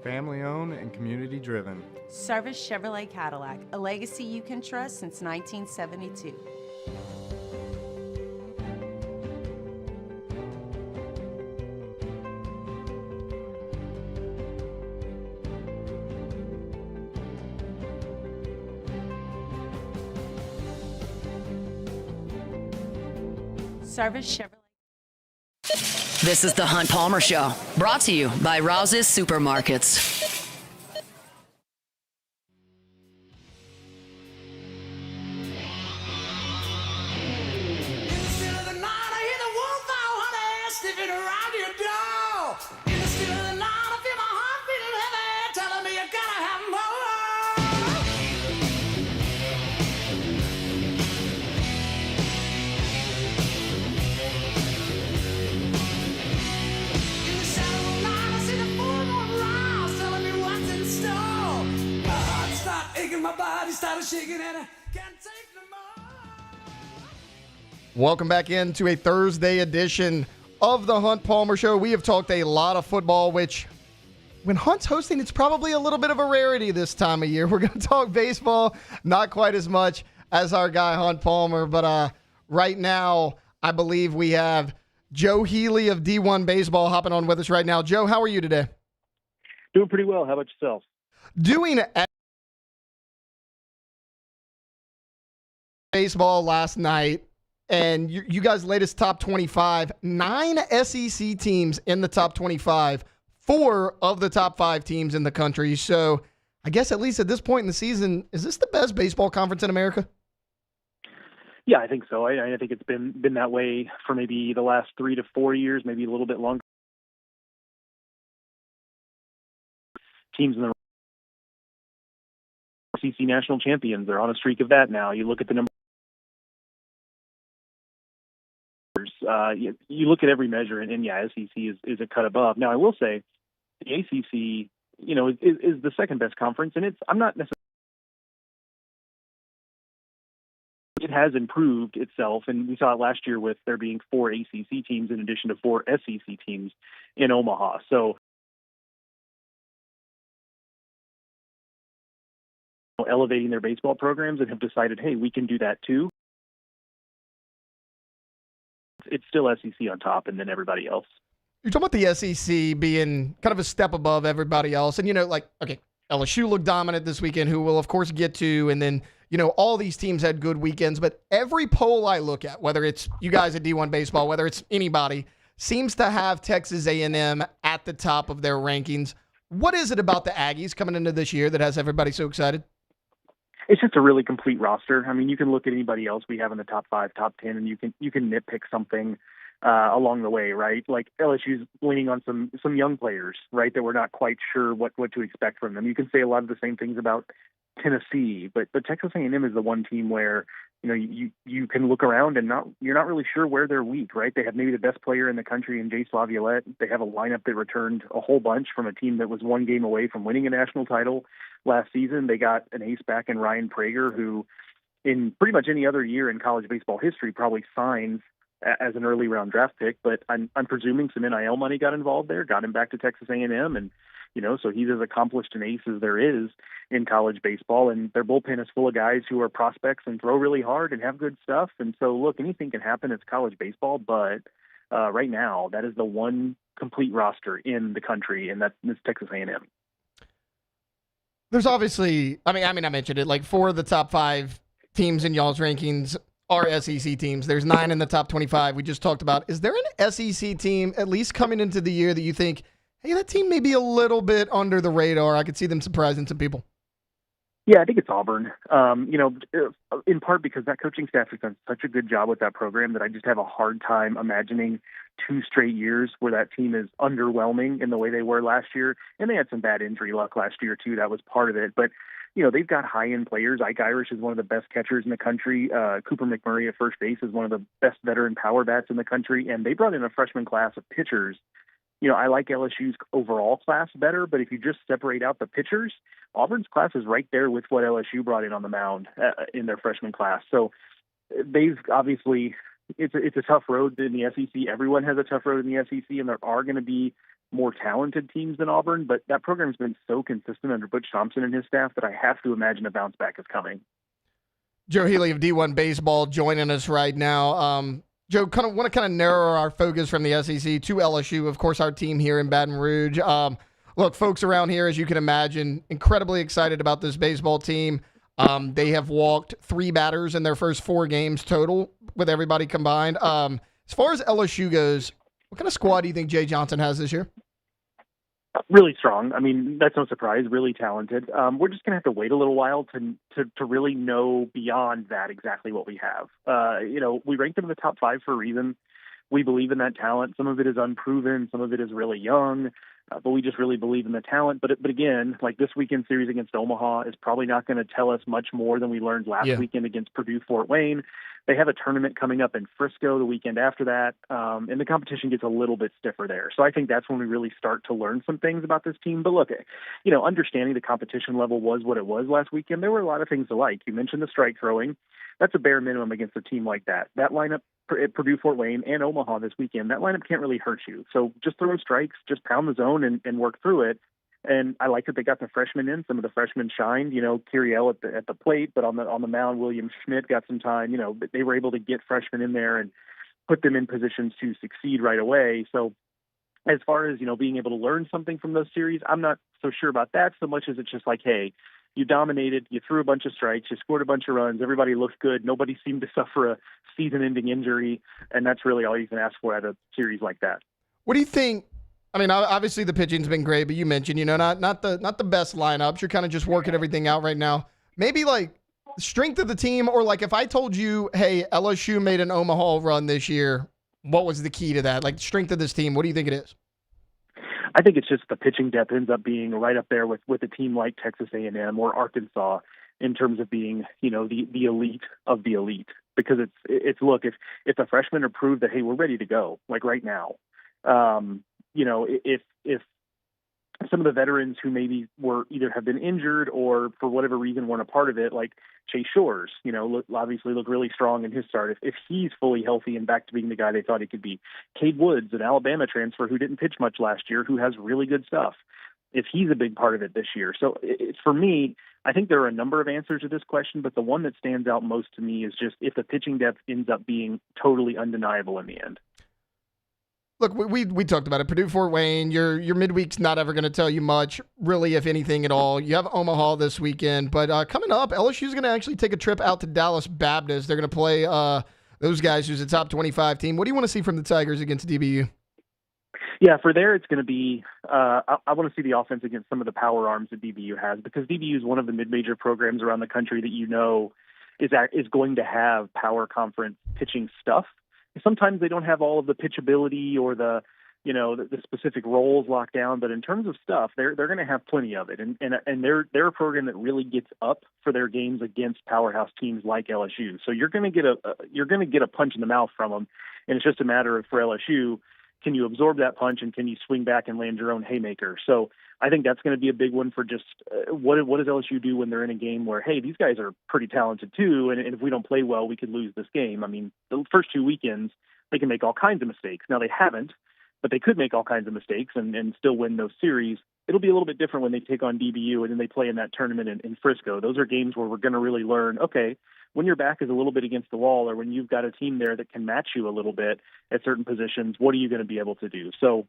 Family owned and community driven. Service Chevrolet Cadillac, a legacy you can trust since 1972. Service Chevrolet. This is the Hunt Palmer Show, brought to you by Rouse's Supermarkets. Welcome back into a Thursday edition of the Hunt Palmer Show. We have talked a lot of football, which when Hunt's hosting, it's probably a little bit of a rarity this time of year. We're going to talk baseball, not quite as much as our guy Hunt Palmer, but right now I believe we have Joe Healy of D1 Baseball hopping on with us right now. Joe, how are you today? Doing pretty well. How about yourself? Doing baseball last night. And you guys' latest top 25, 9 SEC teams in the top 25, 4 of the top 5 teams in the country. So I guess at least at this point in the season, is this the best baseball conference in America? Yeah, I think so. I think it's been that way for maybe the last 3 to 4 years, maybe a little bit longer. Teams in the SEC national champions, they're on a streak of that now. You look at the number. You look at every measure, and yeah, SEC is a cut above. Now, I will say the ACC, is the second best conference, and I'm not necessarily. It has improved itself, and we saw it last year with there being 4 ACC teams in addition to 4 SEC teams in Omaha. So, elevating their baseball programs and have decided, hey, we can do that too. It's still SEC on top and then everybody else. You're talking about the SEC being kind of a step above everybody else. And, okay, LSU looked dominant this weekend, who we'll, of course, get to. And then, all these teams had good weekends. But every poll I look at, whether it's you guys at D1 Baseball, whether it's anybody, seems to have Texas A&M at the top of their rankings. What is it about the Aggies coming into this year that has everybody so excited? It's just a really complete roster. I mean, you can look at anybody else we have in the top 5, top 10, and you can nitpick something along the way, right? Like LSU's leaning on some young players, right, that we're not quite sure what to expect from them. You can say a lot of the same things about Tennessee, but Texas A&M is the one team where you can look around and you're not really sure where they're weak, right? They have maybe the best player in the country in Jay Laviolette. They have a lineup that returned a whole bunch from a team that was 1 game away from winning a national title last season. They got an ace back in Ryan Prager, who in pretty much any other year in college baseball history probably signs as an early round draft pick, but I'm presuming some NIL money got involved there, got him back to Texas A&M, and so he's as accomplished an ace as there is in college baseball, and their bullpen is full of guys who are prospects and throw really hard and have good stuff. And so, look, anything can happen. It's college baseball, but right now that is the one complete roster in the country, and that's Texas A&M. There's obviously, I mentioned it, like 4 of the top 5 teams in y'all's rankings are SEC teams. There's 9 in the top 25 we just talked about. Is there an SEC team, at least coming into the year, that you think, hey, that team may be a little bit under the radar? I could see them surprising some people. Yeah, I think it's Auburn. In part because that coaching staff has done such a good job with that program that I just have a hard time imagining 2 straight years where that team is underwhelming in the way they were last year. And they had some bad injury luck last year, too. That was part of it. But, they've got high-end players. Ike Irish is one of the best catchers in the country. Cooper McMurray at first base is one of the best veteran power bats in the country. And they brought in a freshman class of pitchers. I like LSU's overall class better, but if you just separate out the pitchers, Auburn's class is right there with what LSU brought in on the mound in their freshman class. So they've obviously, it's a tough road in the SEC. Everyone has a tough road in the SEC, and there are going to be more talented teams than Auburn, but that program's been so consistent under Butch Thompson and his staff that I have to imagine a bounce back is coming. Joe Healy of D1 Baseball joining us right now. Joe, want to narrow our focus from the SEC to LSU, of course, our team here in Baton Rouge. Look, folks around here, as you can imagine, incredibly excited about this baseball team. They have walked 3 batters in their first 4 games total with everybody combined. As far as LSU goes, what kind of squad do you think Jay Johnson has this year? Really strong. I mean, that's no surprise. Really talented. We're just going to have to wait a little while to really know beyond that exactly what we have. We ranked them in the top 5 for a reason. We believe in that talent. Some of it is unproven. Some of it is really young. But we just really believe in the talent. But again, like this weekend series against Omaha is probably not going to tell us much more than we learned last weekend against Purdue-Fort Wayne. They have a tournament coming up in Frisco the weekend after that, and the competition gets a little bit stiffer there. So I think that's when we really start to learn some things about this team. But look, understanding the competition level was what it was last weekend, there were a lot of things to like. You mentioned the strike throwing. That's a bare minimum against a team like that. That lineup at Purdue-Fort Wayne and Omaha this weekend, that lineup can't really hurt you. So just throw strikes, just pound the zone and work through it. And I like that they got the freshmen in. Some of the freshmen shined. Kiriel at the plate, but on the mound, William Schmidt got some time. They were able to get freshmen in there and put them in positions to succeed right away. So as far as being able to learn something from those series, I'm not so sure about that so much as it's just like, hey, you dominated, you threw a bunch of strikes, you scored a bunch of runs, everybody looked good, nobody seemed to suffer a season-ending injury, and that's really all you can ask for at a series like that. What do you think? I mean, obviously the pitching's been great, but you mentioned, not the best lineups. You're kind of just working everything out right now. Maybe like the strength of the team, or like if I told you, hey, LSU made an Omaha run this year, what was the key to that? Like the strength of this team, what do you think it is? I think it's just the pitching depth ends up being right up there with a team like Texas A&M or Arkansas in terms of being, the elite of the elite. Because it's look, if the freshmen are proved that, hey, we're ready to go, like right now, if some of the veterans who maybe were either have been injured or for whatever reason weren't a part of it, like Chase Shores, obviously look really strong in his start. If he's fully healthy and back to being the guy they thought he could be, Cade Woods, an Alabama transfer who didn't pitch much last year, who has really good stuff, if he's a big part of it this year. So for me, I think there are a number of answers to this question, but the one that stands out most to me is just if the pitching depth ends up being totally undeniable in the end. Look, we talked about it. Purdue-Fort Wayne, your midweek's not ever going to tell you much, really, if anything at all. You have Omaha this weekend, but coming up, LSU's going to actually take a trip out to Dallas Baptist. They're going to play those guys who's a top 25 team. What do you want to see from the Tigers against DBU? Yeah, for there, it's going to be I want to see the offense against some of the power arms that DBU has, because DBU is one of the mid-major programs around the country that is going to have power conference pitching stuff. Sometimes they don't have all of the pitchability or the specific roles locked down, but in terms of stuff, they're going to have plenty of it, and they're a program that really gets up for their games against powerhouse teams like LSU. So you're going to get a punch in the mouth from them, and it's just a matter of, for LSU, can you absorb that punch and can you swing back and land your own haymaker? So I think that's going to be a big one for just what does LSU do when they're in a game where, hey, these guys are pretty talented too, and if we don't play well, we could lose this game. I mean, the first 2 weekends, they can make all kinds of mistakes. Now, they haven't, but they could make all kinds of mistakes and still win those series. It'll be a little bit different when they take on DBU and then they play in that tournament in Frisco. Those are games where we're going to really learn, okay, when your back is a little bit against the wall or when you've got a team there that can match you a little bit at certain positions, what are you going to be able to do? So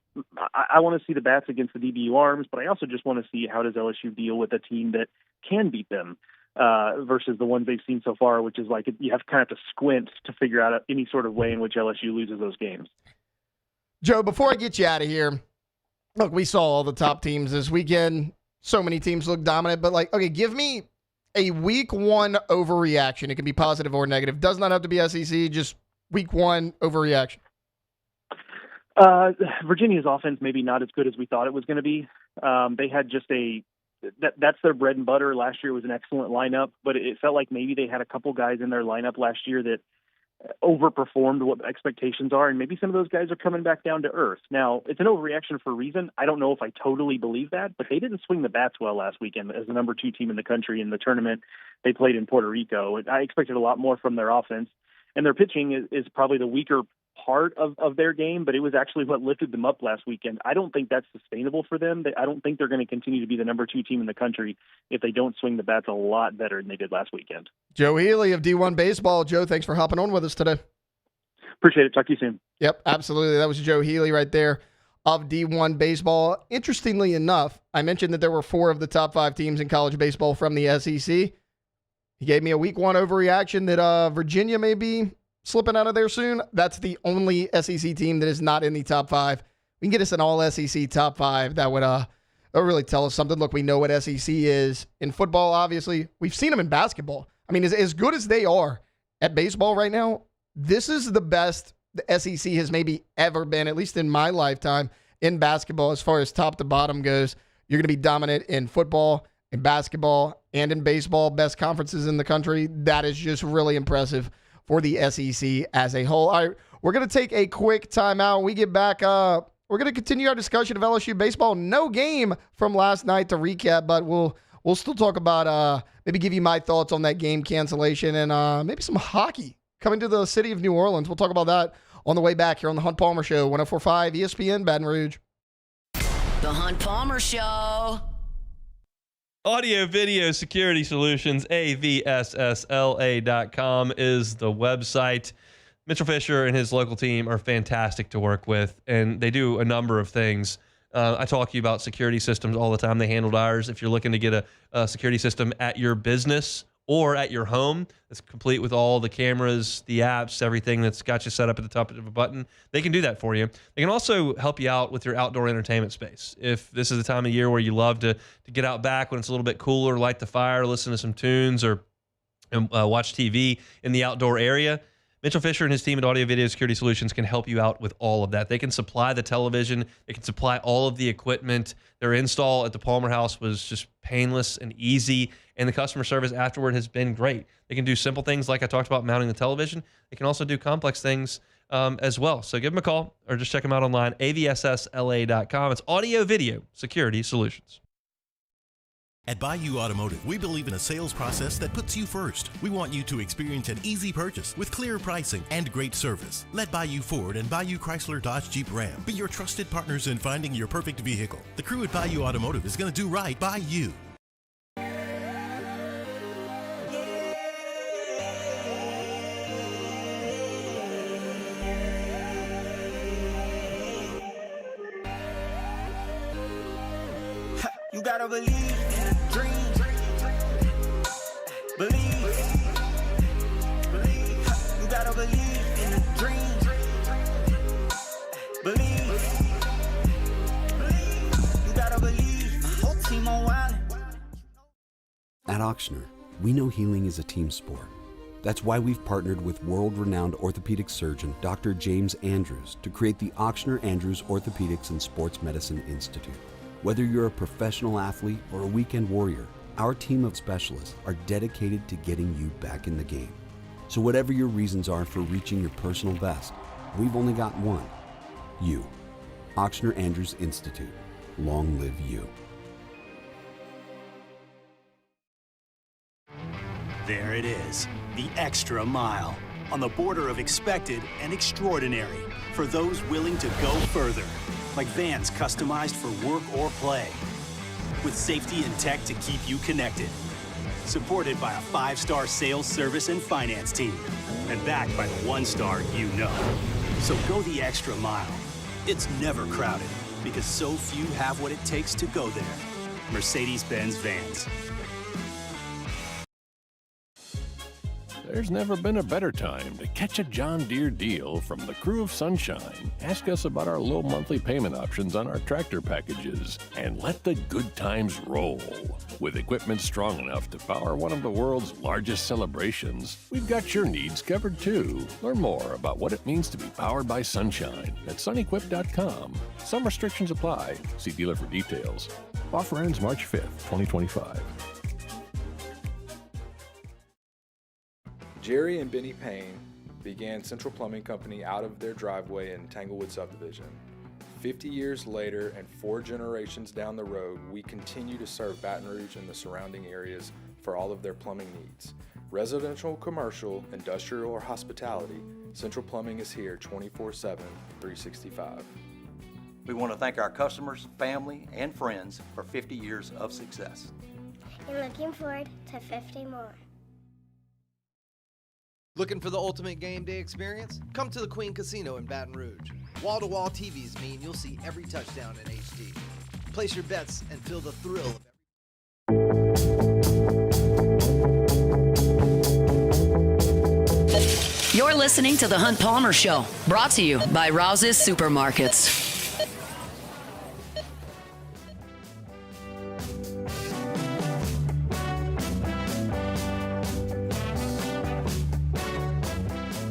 I want to see the bats against the DBU arms, but I also just want to see how does LSU deal with a team that can beat them versus the ones they've seen so far, which is like you have kind of to squint to figure out any sort of way in which LSU loses those games. Joe, before I get you out of here, look, we saw all the top teams this weekend. So many teams look dominant, but okay, give me a week one overreaction. It can be positive or negative. Does not have to be SEC, just week one overreaction. Virginia's offense maybe not as good as we thought it was going to be. They had just that's their bread and butter. Last year was an excellent lineup, but it felt like maybe they had a couple guys in their lineup last year that overperformed what expectations are, and maybe some of those guys are coming back down to earth. Now, it's an overreaction for a reason. I don't know if I totally believe that, but they didn't swing the bats well last weekend as the number 2 team in the country in the tournament they played in Puerto Rico. I expected a lot more from their offense, and their pitching is probably the weaker part of their game, but it was actually what lifted them up last weekend. I don't think that's sustainable for them. I don't think they're going to continue to be the number 2 team in the country if they don't swing the bats a lot better than they did last weekend. Joe Healy of D1 Baseball. Joe, thanks for hopping on with us today. Appreciate it. Talk to you soon. Yep, absolutely. That was Joe Healy right there of D1 Baseball. Interestingly enough, I mentioned that there were 4 of the top 5 teams in college baseball from the SEC. He gave me a week 1 overreaction that Virginia may be slipping out of there soon. That's the only SEC team that is not in the top 5. We can get us an all SEC top 5. That would really tell us something. Look, we know what SEC is in football, obviously. We've seen them in basketball. I mean, as good as they are at baseball right now, this is the best the SEC has maybe ever been, at least in my lifetime, in basketball as far as top to bottom goes. You're going to be dominant in football, in basketball, and in baseball. Best conferences in the country. That is just really impressive for the SEC as a whole. All right, we're going to take a quick timeout. When we get back, we're going to continue our discussion of LSU baseball. No game from last night to recap, but we'll still talk about maybe give you my thoughts on that game cancellation and maybe some hockey coming to the city of New Orleans. We'll talk about that on the way back here on the Hunt Palmer Show, 104.5 ESPN Baton Rouge. The Hunt Palmer Show. Audio Video Security Solutions, AVSSLA.com is the website. Mitchell Fisher and his local team are fantastic to work with, and they do a number of things. I talk to you about security systems all the time. They handled ours. If you're looking to get a security system at your business or at your home that's complete with all the cameras, the apps, everything that's got you set up at the top of a button, they can do that for you. They can also help you out with your outdoor entertainment space. If this is the time of year where you love to get out back when it's a little bit cooler, light the fire, listen to some tunes, or watch TV in the outdoor area, Mitchell Fisher and his team at Audio Video Security Solutions can help you out with all of that. They can supply the television. They can supply all of the equipment. Their install at the Palmer House was just painless and easy, and the customer service afterward has been great. They can do simple things like I talked about mounting the television. They can also do complex things as well. So give them a call or just check them out online, avssla.com. It's Audio Video Security Solutions. At Bayou Automotive, we believe in a sales process that puts you first. We want you to experience an easy purchase with clear pricing and great service. Let Bayou Ford and Bayou Chrysler Dodge Jeep Ram be your trusted partners in finding your perfect vehicle. The crew at Bayou Automotive is going to do right by you. You gotta believe in a dream. Believe. You gotta believe in a dream. Believe. You gotta believe. My whole team on wild. At Auctioner, we know healing is a team sport. That's why we've partnered with world-renowned orthopedic surgeon Dr. James Andrews to create the Auctioner Andrews Orthopedics and Sports Medicine Institute. Whether you're a professional athlete or a weekend warrior, our team of specialists are dedicated to getting you back in the game. So whatever your reasons are for reaching your personal best, we've only got one: you. Auctioner Andrews Institute. Long live you. There it is, the extra mile, on the border of expected and extraordinary, for those willing to go further. Like vans customized for work or play, with safety and tech to keep you connected. Supported by a 5-star sales, service, and finance team, and backed by the 1-star you know. So go the extra mile. It's never crowded, because so few have what it takes to go there. Mercedes-Benz Vans. There's never been a better time to catch a John Deere deal from the crew of Sunshine. Ask us about our low monthly payment options on our tractor packages and let the good times roll. With equipment strong enough to power one of the world's largest celebrations, we've got your needs covered too. Learn more about what it means to be powered by Sunshine at sunequip.com. Some restrictions apply. See dealer for details. Offer ends March 5th, 2025. Jerry and Benny Payne began Central Plumbing Company out of their driveway in Tanglewood subdivision. 50 years later and 4 generations down the road, we continue to serve Baton Rouge and the surrounding areas for all of their plumbing needs. Residential, commercial, industrial, or hospitality, Central Plumbing is here 24/7, 365. We want to thank our customers, family, and friends for 50 years of success. And looking forward to 50 more. Looking for the ultimate game day experience? Come to the Queen Casino in Baton Rouge. Wall-to-wall TVs mean you'll see every touchdown in HD. Place your bets and feel the thrill of You're listening to The Hunt Palmer Show, brought to you by Rouse's Supermarkets.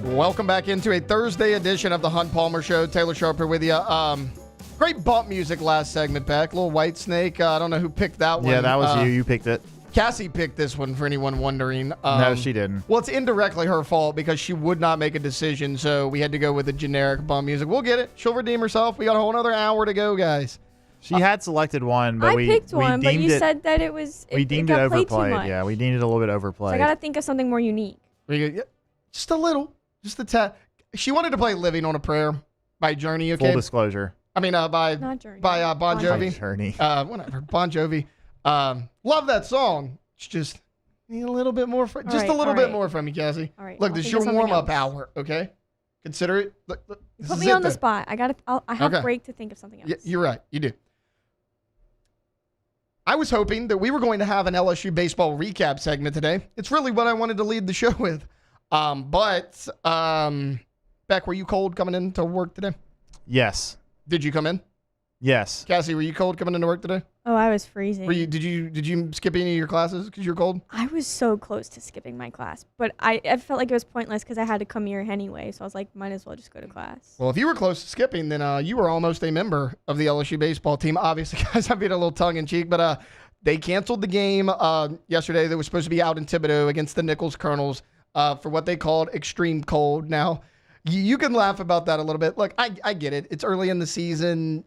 Welcome back into a Thursday edition of the Hunt Palmer Show. Taylor Sharper with you. Great bump music last segment, Beck. Little White Snake. I don't know who picked that one. Yeah, that was you. You picked it. Cassie picked this one for anyone wondering. No, she didn't. Well, it's indirectly her fault because she would not make a decision, so we had to go with the generic bump music. We'll get it. She'll redeem herself. We got a whole other hour to go, guys. She had selected one, but I picked one, but you said that it was. We deemed it overplayed. Yeah, we deemed it a little bit overplayed. So I got to think of something more unique. Just a little. Just a tad. She wanted to play "Living on a Prayer" by Journey. Okay. Full disclosure. I mean, by Bon Jovi. Journey. Whatever. Bon Jovi. Love that song. It's just need a little bit more. Just a little bit more from you, Cassie. All right. Look, this is your warm-up hour. Okay. Consider it. Look, Put me on the spot. I have a break to think of something else. You're right. You do. I was hoping that we were going to have an LSU baseball recap segment today. It's really what I wanted to lead the show with. But Beck, were you cold coming into work today? Yes. Did you come in? Yes. Cassie, were you cold coming into work today? Oh, I was freezing. Did you skip any of your classes because you're cold? I was so close to skipping my class, but I felt like it was pointless because I had to come here anyway. So I was like, might as well just go to class. Well, if you were close to skipping, then you were almost a member of the LSU baseball team. Obviously, guys, I'm being a little tongue in cheek, but they canceled the game yesterday. They were supposed to be out in Thibodeau against the Nichols Colonels for what they called extreme cold. Now, you can laugh about that a little bit. Look, I get it. It's early in the season.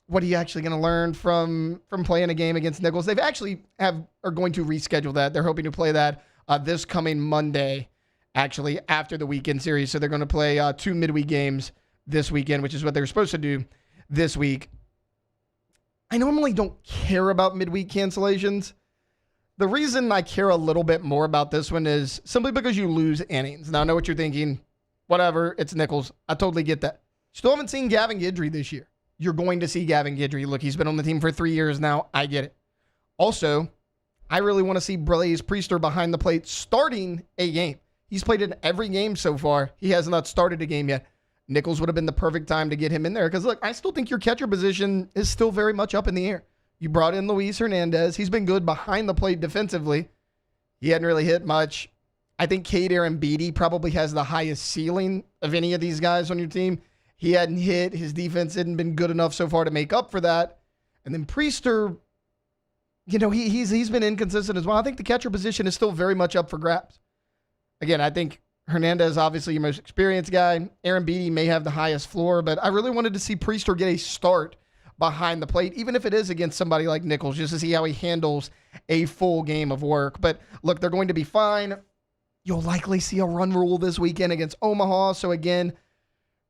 What are you actually going to learn from playing a game against Nichols? They've actually are going to reschedule that. They're hoping to play that this coming Monday, actually, after the weekend series. So they're going to play 2 midweek games this weekend, which is what they were supposed to do this week. I normally don't care about midweek cancellations. The reason I care a little bit more about this one is simply because you lose innings. Now, I know what you're thinking. Whatever, it's Nichols. I totally get that. Still haven't seen Gavin Guidry this year. You're going to see Gavin Guidry. Look, he's been on the team for 3 years now. I get it. Also, I really want to see Blaze Priester behind the plate starting a game. He's played in every game so far. He has not started a game yet. Nichols would have been the perfect time to get him in there because, look, I still think your catcher position is still very much up in the air. You brought in Luis Hernandez. He's been good behind the plate defensively. He hadn't really hit much. I think Cade Arambidi probably has the highest ceiling of any of these guys on your team. He hadn't hit. His defense hadn't been good enough so far to make up for that. And then Priester, he's been inconsistent as well. I think the catcher position is still very much up for grabs. Again, I think Hernandez, obviously your most experienced guy. Arambidi may have the highest floor, but I really wanted to see Priester get a start behind the plate, even if it is against somebody like Nichols, just to see how he handles a full game of work. But look, they're going to be fine. You'll likely see a run rule this weekend against Omaha. So again,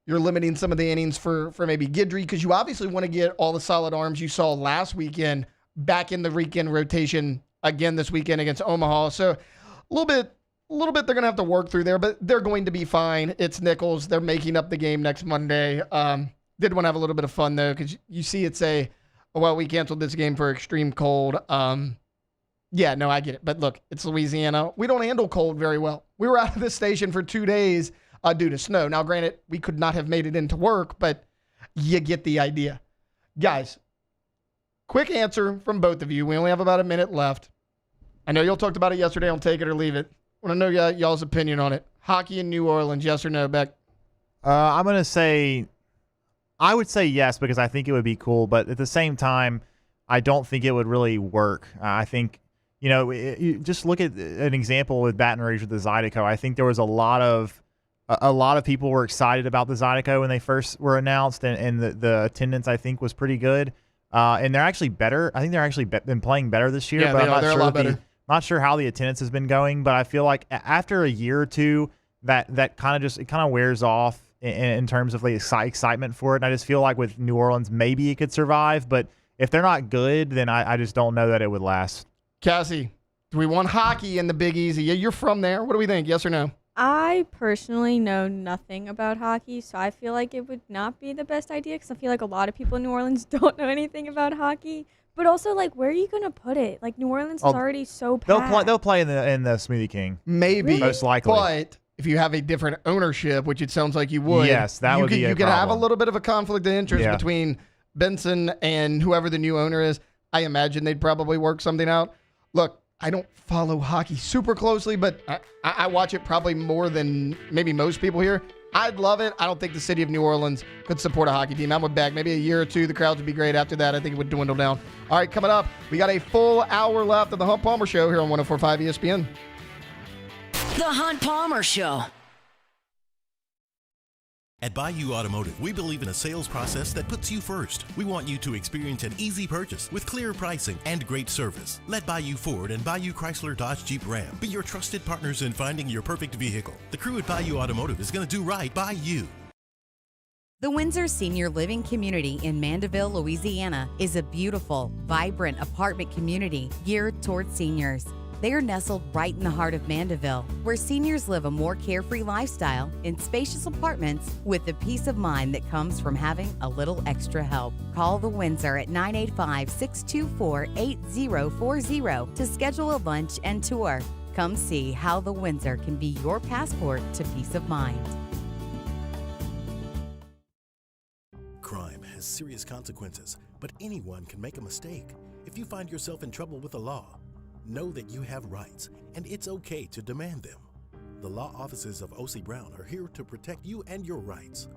you're limiting some of the innings for maybe Guidry because you obviously want to get all the solid arms you saw last weekend back in the weekend rotation again this weekend against Omaha. So a little bit they're going to have to work through there, but they're going to be fine. It's Nichols. They're making up the game next Monday. Did want to have a little bit of fun, though, because you see it say, we canceled this game for extreme cold. Yeah, no, I get it. But look, it's Louisiana. We don't handle cold very well. We were out of the station for 2 days due to snow. Now, granted, we could not have made it into work, but you get the idea. Guys, quick answer from both of you. We only have about a minute left. I know y'all talked about it yesterday on Take It or Leave It. I want to know y'all's opinion on it. Hockey in New Orleans, yes or no, Beck? I'm going to say, I would say yes because I think it would be cool, but at the same time, I don't think it would really work. I think, you just look at an example with Baton Rouge with the Zydeco. I think there was a lot of people were excited about the Zydeco when they first were announced, and the attendance, I think, was pretty good. And they're actually better. I think they're actually been playing better this year. Yeah, but they're a lot better. Not sure how the attendance has been going, but I feel like after a year or two, that kind of wears off in terms of the excitement for it. And I just feel like with New Orleans, maybe it could survive, but if they're not good, then I just don't know that it would last. Cassie, do we want hockey in the Big Easy? Yeah, you're from there. What do we think? Yes or no? I personally know nothing about hockey, so I feel like it would not be the best idea because I feel like a lot of people in New Orleans don't know anything about hockey. But also, where are you going to put it? New Orleans is already so packed. They'll play in the Smoothie King. Maybe. Most likely. But if you have a different ownership, which it sounds like you would, yes, that would be a you could have a little bit of a conflict of interest between Benson and whoever the new owner is. I imagine they'd probably work something out. Look, I don't follow hockey super closely, but I watch it probably more than maybe most people here. I'd love it. I don't think the city of New Orleans could support a hockey team. I'm with Beck. Maybe a year or two, the crowds would be great. After that, I think it would dwindle down. All right, coming up, we got a full hour left of the Hunt Palmer Show here on 104.5 ESPN. The Hunt Palmer Show. At Bayou Automotive, we believe in a sales process that puts you first. We want you to experience an easy purchase with clear pricing and great service. Let Bayou Ford and Bayou Chrysler Dodge Jeep Ram be your trusted partners in finding your perfect vehicle. The crew at Bayou Automotive is going to do right by you. The Windsor Senior Living Community in Mandeville, Louisiana is a beautiful, vibrant apartment community geared towards seniors. They are nestled right in the heart of Mandeville, where seniors live a more carefree lifestyle in spacious apartments with the peace of mind that comes from having a little extra help. Call the Windsor at 985-624-8040 to schedule a lunch and tour. Come see how the Windsor can be your passport to peace of mind. Crime has serious consequences, but anyone can make a mistake. If you find yourself in trouble with the law, know that you have rights, and it's okay to demand them. The law offices of O.C. Brown are here to protect you and your rights.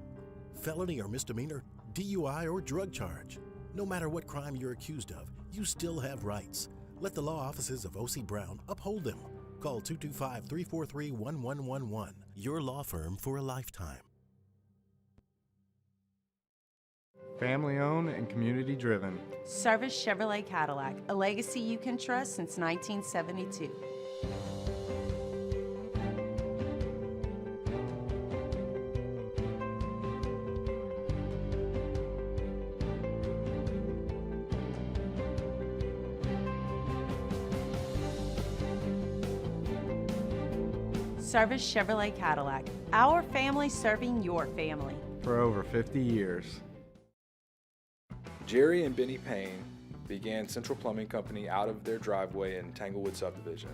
Felony or misdemeanor, DUI or drug charge. No matter what crime you're accused of, you still have rights. Let the law offices of O.C. Brown uphold them. Call 225-343-1111. Your law firm for a lifetime. Family owned and community driven. Service Chevrolet Cadillac, a legacy you can trust since 1972. Service Chevrolet Cadillac, our family serving your family. For over 50 years. Jerry and Benny Payne began Central Plumbing Company out of their driveway in Tanglewood subdivision.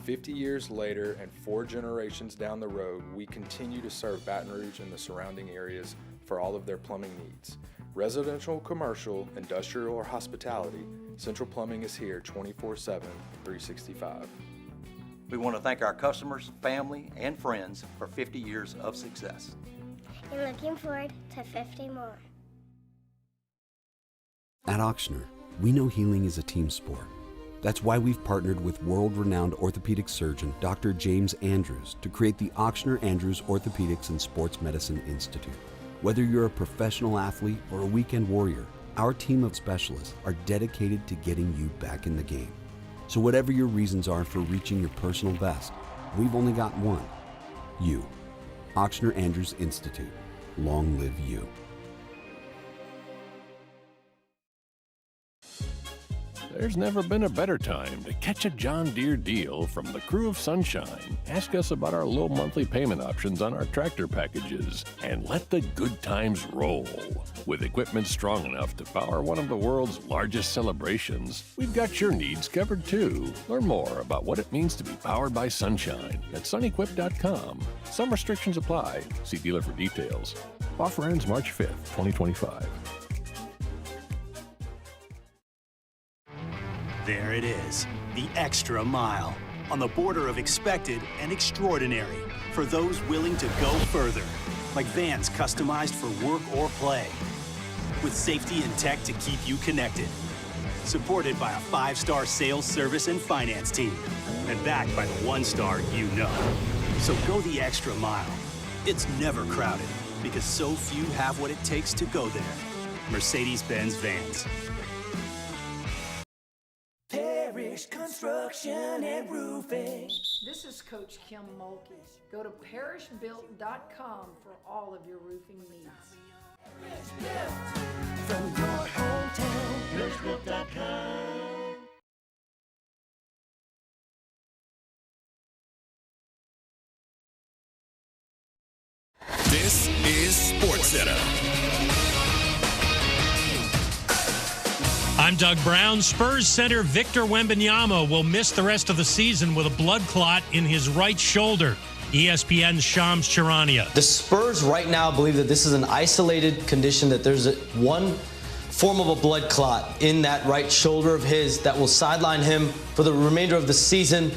50 years later and 4 generations down the road, we continue to serve Baton Rouge and the surrounding areas for all of their plumbing needs. Residential, commercial, industrial, or hospitality, Central Plumbing is here 24/7, 365. We want to thank our customers, family, and friends for 50 years of success. And looking forward to 50 more. At Auctioner, we know healing is a team sport. That's why we've partnered with world-renowned orthopedic surgeon Dr. James Andrews to create the Auctioner Andrews Orthopedics and Sports Medicine Institute. Whether you're a professional athlete or a weekend warrior, our team of specialists are dedicated to getting you back in the game. So whatever your reasons are for reaching your personal best, we've only got one: you. Auctioner Andrews Institute. Long live you. There's never been a better time to catch a John Deere deal from the crew of Sunshine. Ask us about our low monthly payment options on our tractor packages and let the good times roll. With equipment strong enough to power one of the world's largest celebrations, we've got your needs covered too. Learn more about what it means to be powered by Sunshine at sunequip.com. Some restrictions apply. See dealer for details. Offer ends March 5th, 2025. There it is, the extra mile, on the border of expected and extraordinary for those willing to go further, like vans customized for work or play, with safety and tech to keep you connected, supported by a 5-star sales, service, and finance team, and backed by the 1-star you know. So go the extra mile. It's never crowded, because so few have what it takes to go there. Mercedes-Benz Vans. Parish Construction and Roofing. This is Coach Kim Mulkey. Go to parishbuilt.com for all of your roofing needs. From your hometown, parishbuilt.com. This is SportsCenter. I'm Doug Brown. Spurs center Victor Wembanyama will miss the rest of the season with a blood clot in his right shoulder. ESPN's Shams Charania. The Spurs right now believe that this is an isolated condition, that there's one form of a blood clot in that right shoulder of his that will sideline him for the remainder of the season.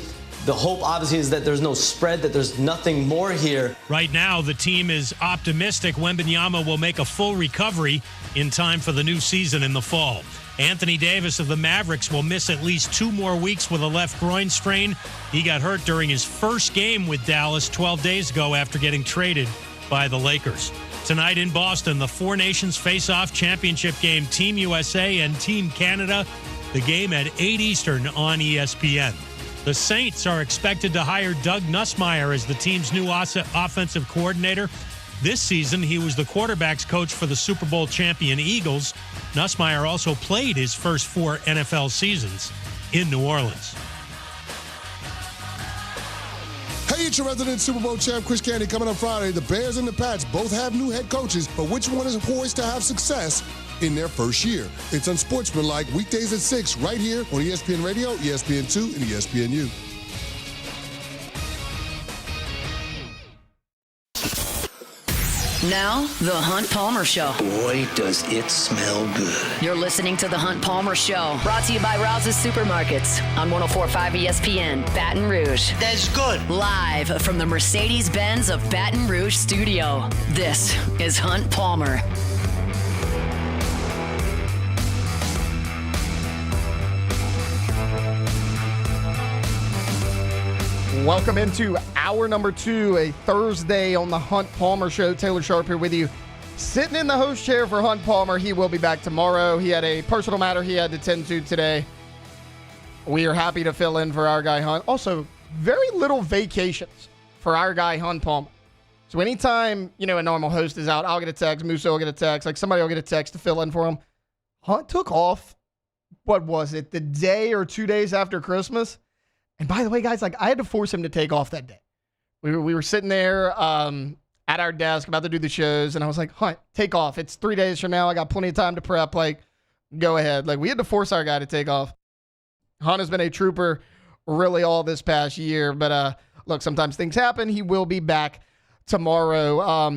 The hope, obviously, is that there's no spread, that there's nothing more here. Right now, the team is optimistic Wembanyama will make a full recovery in time for the new season in the fall. Anthony Davis of the Mavericks will miss at least 2 more weeks with a left groin strain. He got hurt during his first game with Dallas 12 days ago after getting traded by the Lakers. Tonight in Boston, the Four Nations Face-Off Championship game, Team USA and Team Canada. The game at 8 Eastern on ESPN. The Saints are expected to hire Doug Nusmeier as the team's new offensive coordinator. This season, he was the quarterback's coach for the Super Bowl champion Eagles. Nussmeier also played his first 4 NFL seasons in New Orleans. Hey, it's your resident Super Bowl champ, Chris Candy, coming up Friday. The Bears and the Pats both have new head coaches, but which one is poised to have success in their first year? It's Unsportsmanlike, weekdays at 6, right here on ESPN Radio, ESPN2, and ESPNU. Now, The Hunt Palmer Show. Boy, does it smell good. You're listening to The Hunt Palmer Show, brought to you by Rouse's Supermarkets on 104.5 ESPN, Baton Rouge. That's good. Live from the Mercedes-Benz of Baton Rouge studio, this is Hunt Palmer. Welcome into hour number 2, a Thursday on the Hunt Palmer Show. Taylor Sharp here with you. Sitting in the host chair for Hunt Palmer. He will be back tomorrow. He had a personal matter he had to tend to today. We are happy to fill in for our guy Hunt. Also, very little vacations for our guy Hunt Palmer. So anytime, a normal host is out, I'll get a text, Musso will get a text, like somebody will get a text to fill in for him. Hunt took off, what was it, the day or 2 days after Christmas? And by the way, guys, I had to force him to take off that day. We were sitting there at our desk about to do the shows, and I was like, Hunt, take off. It's 3 days from now. I got plenty of time to prep. Go ahead. We had to force our guy to take off. Hunt has been a trooper really all this past year. But, look, sometimes things happen. He will be back tomorrow.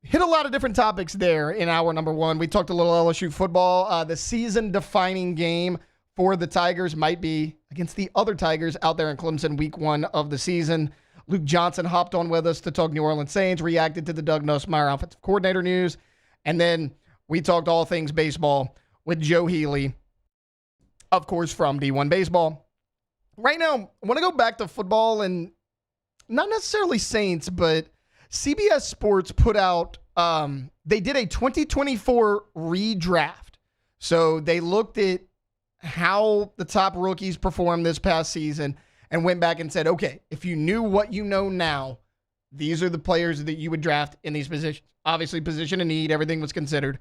Hit a lot of different topics there in hour number 1. We talked a little LSU football. The season-defining game for the Tigers might be against the other Tigers out there in Clemson week 1 of the season. Luke Johnson hopped on with us to talk New Orleans Saints, reacted to the Doug Nusmeier offensive coordinator news, and then we talked all things baseball with Joe Healy, of course, from D1 Baseball. Right now, I want to go back to football and not necessarily Saints, but CBS Sports put out, they did a 2024 redraft. So they looked at how the top rookies performed this past season and went back and said, okay, if you knew what you know now, these are the players that you would draft in these positions. Obviously, position of need, everything was considered.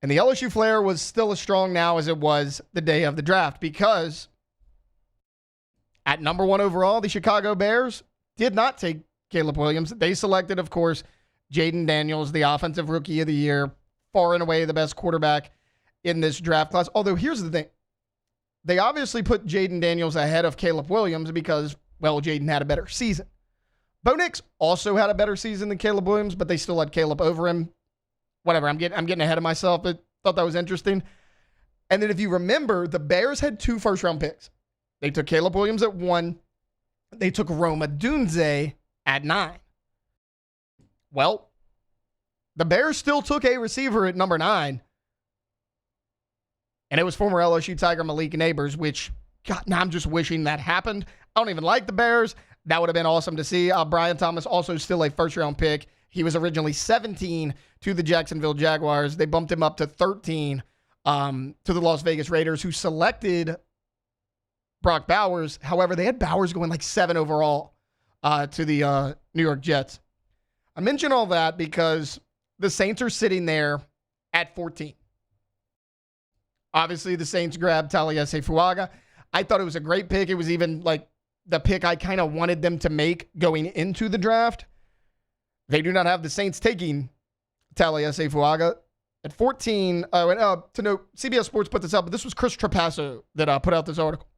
And the LSU flair was still as strong now as it was the day of the draft, because at number 1 overall, the Chicago Bears did not take Caleb Williams. They selected, of course, Jaden Daniels, the offensive rookie of the year, far and away the best quarterback in this draft class. Although here's the thing. They obviously put Jaden Daniels ahead of Caleb Williams because, well, Jaden had a better season. Bo Nix also had a better season than Caleb Williams, but they still had Caleb over him. Whatever, I'm getting ahead of myself, but thought that was interesting. And then if you remember, the Bears had 2 first-round picks. They took Caleb Williams at 1. They took Roma Dunze at 9. Well, the Bears still took a receiver at number 9. And it was former LSU Tiger Malik Neighbors, which, God, now I'm just wishing that happened. I don't even like the Bears. That would have been awesome to see. Brian Thomas, also still a first-round pick. He was originally 17 to the Jacksonville Jaguars. They bumped him up to 13 to the Las Vegas Raiders, who selected Brock Bowers. However, they had Bowers going like 7 overall to the New York Jets. I mention all that because the Saints are sitting there at 14. Obviously, the Saints grabbed Taliesin Fuaga. I thought it was a great pick. It was even like the pick I kind of wanted them to make going into the draft. They do not have the Saints taking Taliesin Fuaga. At 14, to note, CBS Sports put this out, but this was Chris Trapasso that put out this article.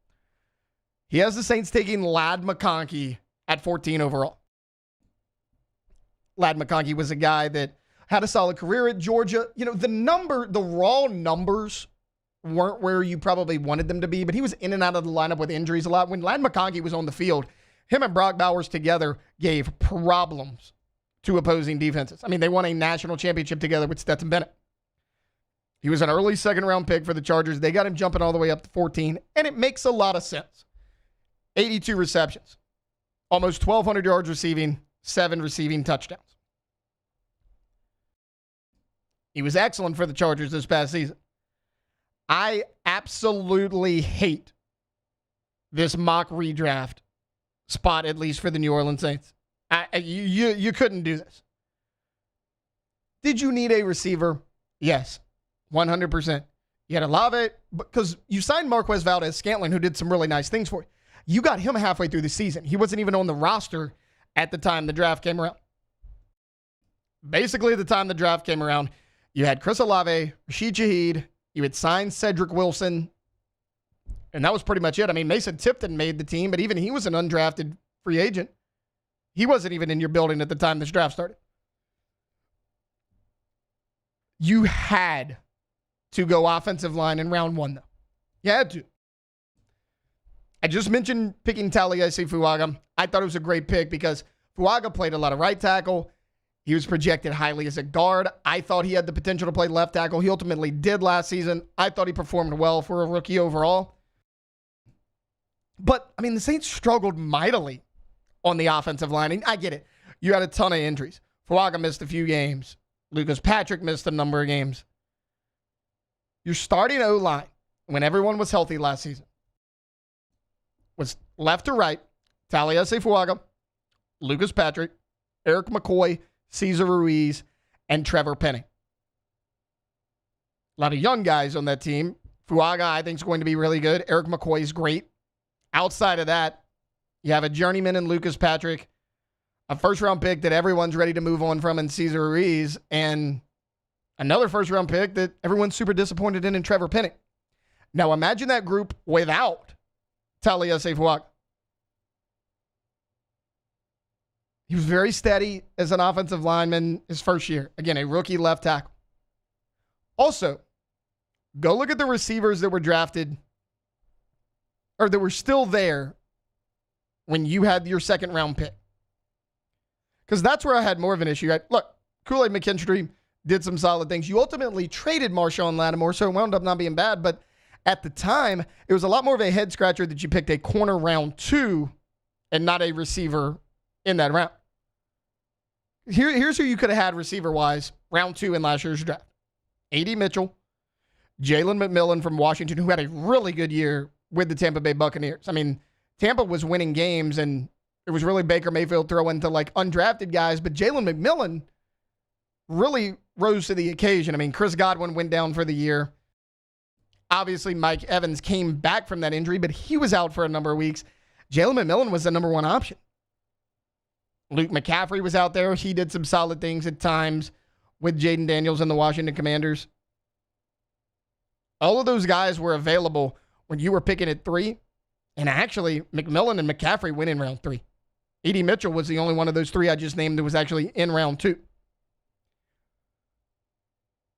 He has the Saints taking Ladd McConkey at 14 overall. Ladd McConkey was a guy that had a solid career at Georgia. You know, the raw numbers weren't where you probably wanted them to be, but he was in and out of the lineup with injuries a lot. When Ladd McConkey was on the field, him and Brock Bowers together gave problems to opposing defenses. I mean, they won a national championship together with Stetson Bennett. He was an early second-round pick for the Chargers. They got him jumping all the way up to 14, and it makes a lot of sense. 82 receptions, almost 1,200 yards receiving, 7 receiving touchdowns. He was excellent for the Chargers this past season. I absolutely hate this mock redraft spot, at least for the New Orleans Saints. You couldn't do this. Did you need a receiver? Yes, 100%. You had Olave, because you signed Marquez Valdez-Scantling, who did some really nice things for you. You got him halfway through the season. He wasn't even on the roster at the time the draft came around. Basically, at the time the draft came around, you had Chris Olave, Rashid Shaheed, you had signed Cedric Wilson, and that was pretty much it. I mean, Mason Tipton made the team, but even he was an undrafted free agent. He wasn't even in your building at the time this draft started. You had to go offensive line in round 1, though. You had to. I just mentioned picking Taliesin Fuaga. I thought it was a great pick because Fuaga played a lot of right tackle. He was projected highly as a guard. I thought he had the potential to play left tackle. He ultimately did last season. I thought he performed well for a rookie overall. But, I mean, the Saints struggled mightily on the offensive line. And I get it. You had a ton of injuries. Fuaga missed a few games. Lucas Patrick missed a number of games. Your starting O-line, when everyone was healthy last season, was left to right, Taliesin Fuaga, Lucas Patrick, Eric McCoy, Cesar Ruiz, and Trevor Penning. A lot of young guys on that team. Fuaga, I think, is going to be really good. Eric McCoy is great. Outside of that, you have a journeyman in Lucas Patrick, a first-round pick that everyone's ready to move on from in Cesar Ruiz, and another first-round pick that everyone's super disappointed in Trevor Penning. Now, imagine that group without Taliesin Fuaga. He was very steady as an offensive lineman his first year. Again, a rookie left tackle. Also, go look at the receivers that were drafted or that were still there when you had your second-round pick. Because that's where I had more of an issue. Look, Kool-Aid McKinstry did some solid things. You ultimately traded Marshawn Lattimore, so it wound up not being bad. But at the time, it was a lot more of a head-scratcher that you picked a corner round 2 and not a receiver in that round. Here's who you could have had receiver-wise round 2 in last year's draft. A.D. Mitchell, Jalen McMillan from Washington, who had a really good year with the Tampa Bay Buccaneers. I mean, Tampa was winning games, and it was really Baker Mayfield throwing to like undrafted guys, but Jalen McMillan really rose to the occasion. I mean, Chris Godwin went down for the year. Obviously, Mike Evans came back from that injury, but he was out for a number of weeks. Jalen McMillan was the number one option. Luke McCaffrey was out there. He did some solid things at times with Jaden Daniels and the Washington Commanders. All of those guys were available when you were picking at 3. And actually, McMillan and McCaffrey went in round 3. A.D. Mitchell was the only one of those 3 I just named that was actually in round 2.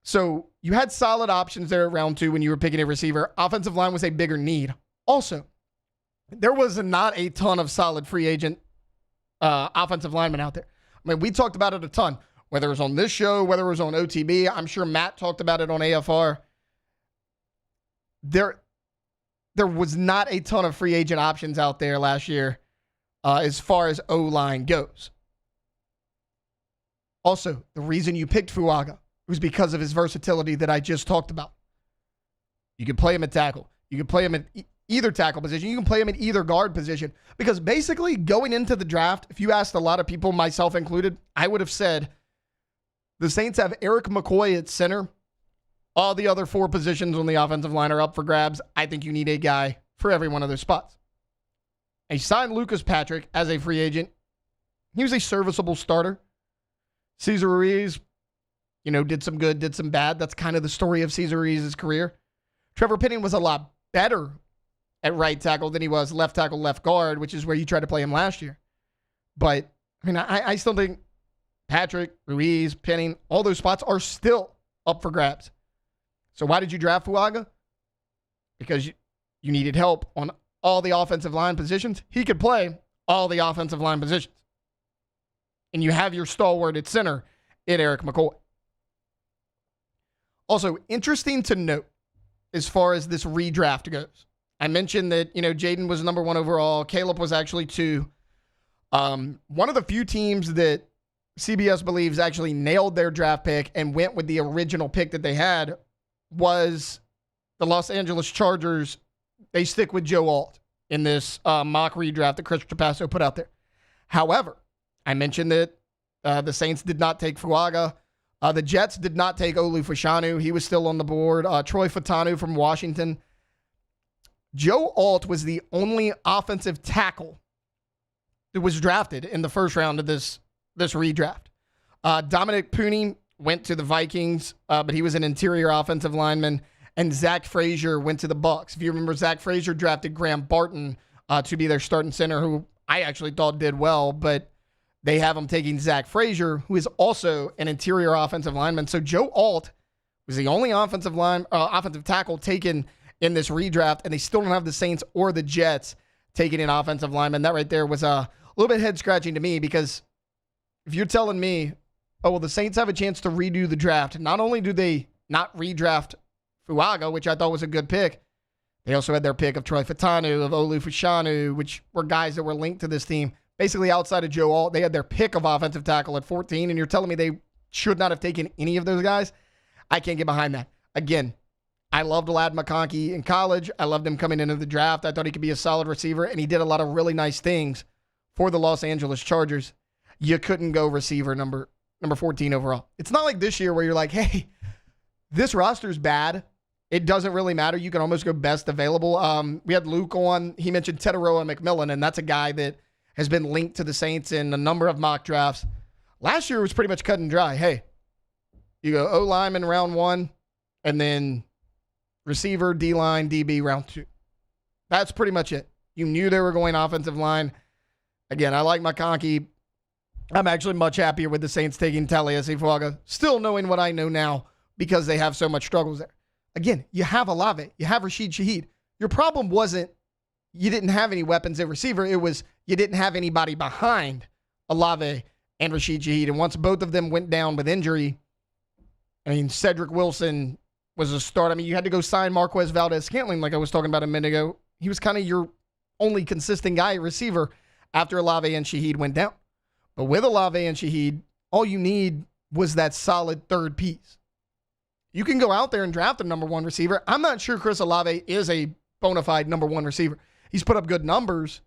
So you had solid options there at round 2 when you were picking a receiver. Offensive line was a bigger need. Also, there was not a ton of solid free agent offensive linemen out there. I mean, we talked about it a ton, whether it was on this show, whether it was on OTB. I'm sure Matt talked about it on AFR. There was not a ton of free agent options out there last year as far as O-line goes. Also, the reason you picked Fuaga was because of his versatility that I just talked about. You could play him at tackle. You could play him at either tackle position. You can play him at either guard position. Because basically, going into the draft, if you asked a lot of people, myself included, I would have said the Saints have Eric McCoy at center. All the other 4 positions on the offensive line are up for grabs. I think you need a guy for every one of those spots. They signed Lucas Patrick as a free agent. He was a serviceable starter. Cesar Ruiz, did some good, did some bad. That's kind of the story of Cesar Ruiz's career. Trevor Penning was a lot better at right tackle than he was left tackle, left guard, which is where you tried to play him last year. But, I still think Patrick, Ruiz, Penning, all those spots are still up for grabs. So why did you draft Fuaga? Because you needed help on all the offensive line positions. He could play all the offensive line positions. And you have your stalwart at center in Eric McCoy. Also, interesting to note as far as this redraft goes. I mentioned that, Jaden was number 1 overall. Caleb was actually 2. One of the few teams that CBS believes actually nailed their draft pick and went with the original pick that they had was the Los Angeles Chargers. They stick with Joe Alt in this mock redraft that Chris Trapasso put out there. However, I mentioned that the Saints did not take Fuaga. The Jets did not take Olu Fashanu. He was still on the board. Troy Fatanu from Washington. Joe Alt was the only offensive tackle that was drafted in the first round of this redraft. Dominic Pooney went to the Vikings, but he was an interior offensive lineman. And Zach Frazier went to the Bucs. If you remember, Zach Frazier drafted Graham Barton to be their starting center, who I actually thought did well, but they have him taking Zach Frazier, who is also an interior offensive lineman. So Joe Alt was the only offensive tackle taken in this redraft, and they still don't have the Saints or the Jets taking an offensive lineman. That right there was a little bit head-scratching to me, because if you're telling me, oh, well, the Saints have a chance to redo the draft, not only do they not redraft Fuaga, which I thought was a good pick, they also had their pick of Troy Fatanu, of Olu Fashanu, which were guys that were linked to this team. Basically, outside of Joe Alt, they had their pick of offensive tackle at 14, and you're telling me they should not have taken any of those guys? I can't get behind that. Again, I loved Ladd McConkey in college. I loved him coming into the draft. I thought he could be a solid receiver, and he did a lot of really nice things for the Los Angeles Chargers. You couldn't go receiver number 14 overall. It's not like this year where you're like, hey, this roster's bad. It doesn't really matter. You can almost go best available. We had Luke on. He mentioned Teteroa McMillan, and that's a guy that has been linked to the Saints in a number of mock drafts. Last year was pretty much cut and dry. Hey, you go O-lineman round 1, and then receiver, D-line, DB round 2. That's pretty much it. You knew they were going offensive line. Again, I like McConkey. I'm actually much happier with the Saints taking Taliesin Fuaga, still knowing what I know now because they have so much struggles there. Again, you have Olave. You have Rashid Shaheed. Your problem wasn't you didn't have any weapons at receiver. It was you didn't have anybody behind Olave and Rashid Shaheed. And once both of them went down with injury, I mean, Cedric Wilson was a start. I mean, you had to go sign Marquez Valdez-Scantling like I was talking about a minute ago. He was kind of your only consistent guy at receiver after Olave and Shaheed went down. But with Olave and Shaheed, all you need was that solid third piece. You can go out there and draft a number 1 receiver. I'm not sure Chris Olave is a bona fide number 1 receiver. He's put up good numbers.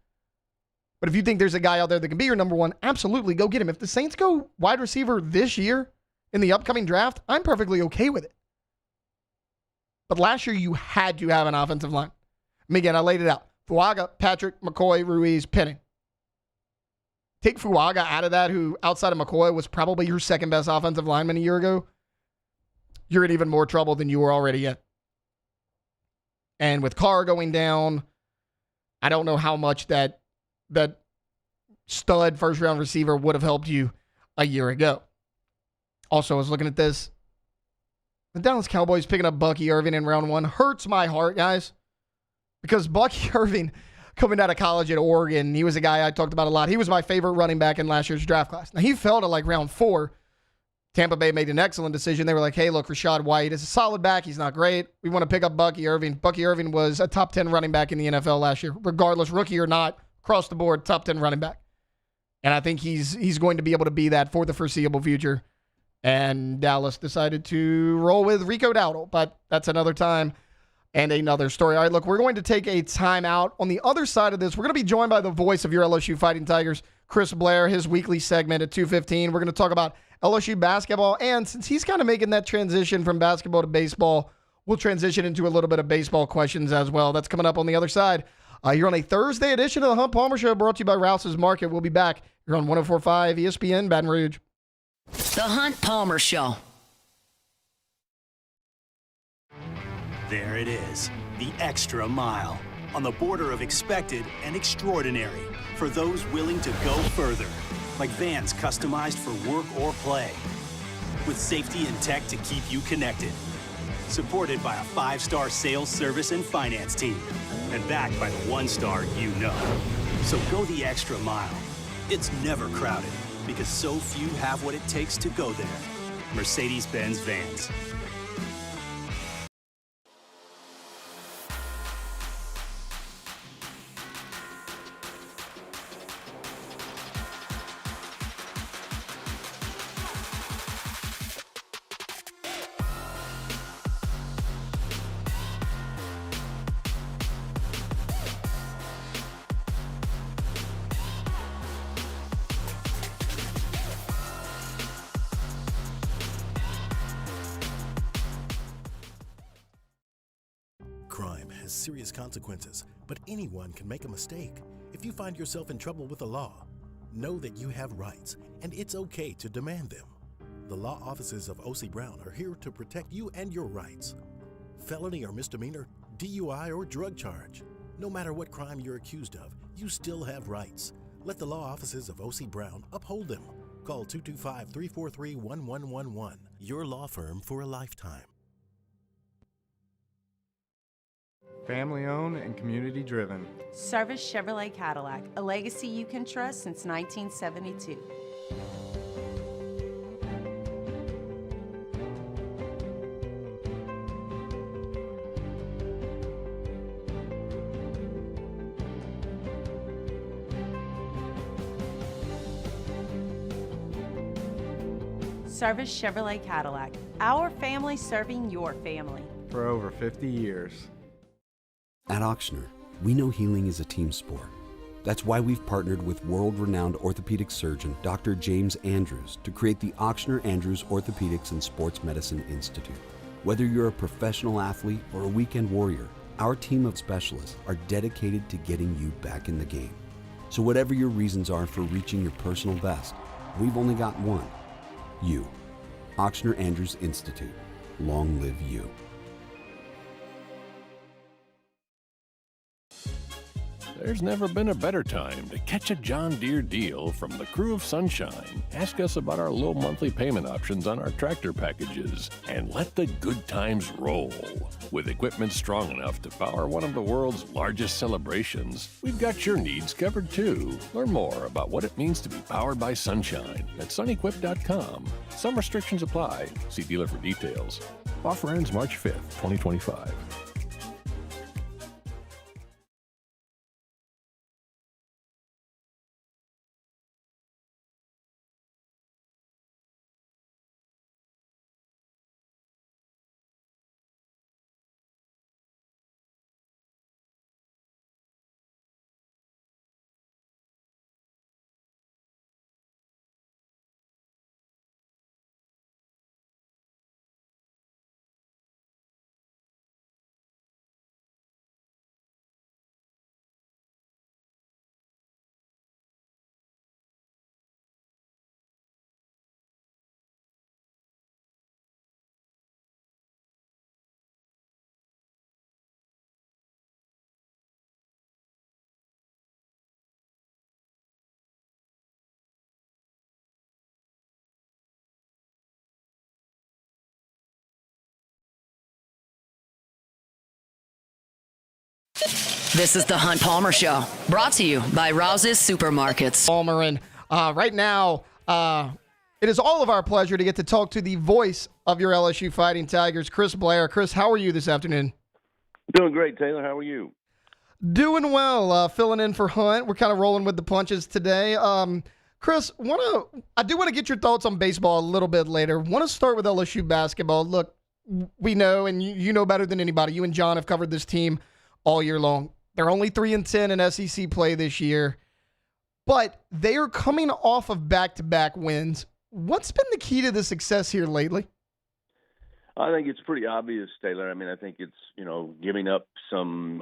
But if you think there's a guy out there that can be your number 1, absolutely go get him. If the Saints go wide receiver this year, in the upcoming draft, I'm perfectly okay with it. But last year, you had to have an offensive line. I mean, again, I laid it out. Fuaga, Patrick, McCoy, Ruiz, Penning. Take Fuaga out of that, who outside of McCoy was probably your second best offensive lineman a year ago. You're in even more trouble than you were already in. And with Carr going down, I don't know how much that stud first-round receiver would have helped you a year ago. Also, I was looking at this. The Dallas Cowboys picking up Bucky Irving in round 1 hurts my heart, guys. Because Bucky Irving, coming out of college at Oregon, he was a guy I talked about a lot. He was my favorite running back in last year's draft class. Now, he fell to like round 4. Tampa Bay made an excellent decision. They were like, hey, look, Rachaad White is a solid back. He's not great. We want to pick up Bucky Irving. Bucky Irving was a top 10 running back in the NFL last year, regardless, rookie or not, across the board, top 10 running back. And I think he's going to be able to be that for the foreseeable future. And Dallas decided to roll with Rico Dowdle, but that's another time and another story. All right, look, we're going to take a timeout. On the other side of this, we're going to be joined by the voice of your LSU Fighting Tigers, Chris Blair, his weekly segment at 2:15. We're going to talk about LSU basketball, and since he's kind of making that transition from basketball to baseball, we'll transition into a little bit of baseball questions as well. That's coming up on the other side. You're on a Thursday edition of the Hunt Palmer Show, brought to you by Rouse's Market. We'll be back. You're on 104.5 ESPN Baton Rouge. The Hunt Palmer Show. There it is, the extra mile, on the border of expected and extraordinary, for those willing to go further, like vans customized for work or play, with safety and tech to keep you connected, supported by a 5-star sales, service, and finance team, and backed by the 1-star you know. So go the extra mile. It's never crowded, because so few have what it takes to go there. Mercedes-Benz Vans. Crime has serious consequences, but anyone can make a mistake. If you find yourself in trouble with the law, know that you have rights, and it's okay to demand them. The law offices of O.C. Brown are here to protect you and your rights. Felony or misdemeanor, DUI or drug charge. No matter what crime you're accused of, you still have rights. Let the law offices of O.C. Brown uphold them. Call 225-343-1111. Your law firm for a lifetime. Family owned and community driven. Service Chevrolet Cadillac, a legacy you can trust since 1972. Service Chevrolet Cadillac, our family serving your family. For over 50 years. At Auctioner, we know healing is a team sport. That's why we've partnered with world-renowned orthopedic surgeon Dr. James Andrews to create the Auctioner Andrews Orthopedics and Sports Medicine Institute. Whether you're a professional athlete or a weekend warrior, our team of specialists are dedicated to getting you back in the game. So whatever your reasons are for reaching your personal best, we've only got one. You. Auctioner Andrews Institute. Long live you. There's never been a better time to catch a John Deere deal from the crew of Sunshine. Ask us about our low monthly payment options on our tractor packages and let the good times roll. With equipment strong enough to power one of the world's largest celebrations, we've got your needs covered too. Learn more about what it means to be powered by Sunshine at sunequip.com. Some restrictions apply. See dealer for details. Offer ends March 5th, 2025. This is the Hunt Palmer Show, brought to you by Rouse's Supermarkets. Palmer, and right now, it is all of our pleasure to get to talk to the voice of your LSU Fighting Tigers, Chris Blair. Chris, how are you this afternoon? Doing great, Taylor. How are you? Doing well. Filling in for Hunt. We're kind of rolling with the punches today. Chris, I do want to get your thoughts on baseball a little bit later. Want to start with LSU basketball. Look, we know, and you know better than anybody, you and John have covered this team all year long. They're only 3-10 in SEC play this year, but they are coming off of back-to-back wins. What's been the key to the success here lately? I think it's pretty obvious, Taylor. I mean, I think it's, giving up some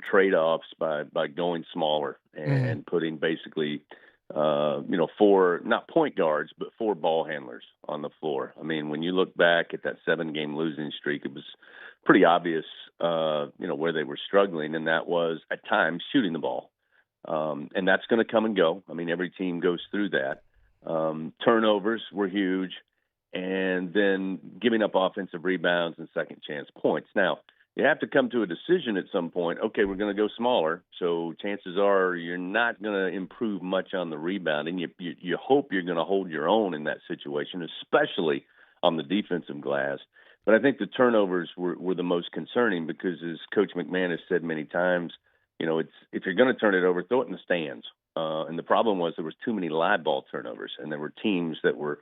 trade-offs by going smaller and putting basically, 4, not point guards, but 4 ball handlers on the floor. I mean, when you look back at that 7-game losing streak, it was pretty obvious, where they were struggling, and that was at times shooting the ball. And that's going to come and go. I mean, every team goes through that. Turnovers were huge, and then giving up offensive rebounds and second chance points. Now, you have to come to a decision at some point. Okay, we're going to go smaller, so chances are you're not going to improve much on the rebounding. You hope you're going to hold your own in that situation, especially on the defensive glass. But I think the turnovers were the most concerning because, as Coach McMahon has said many times, if you're going to turn it over, throw it in the stands. And the problem was there was too many live ball turnovers, and there were teams that were,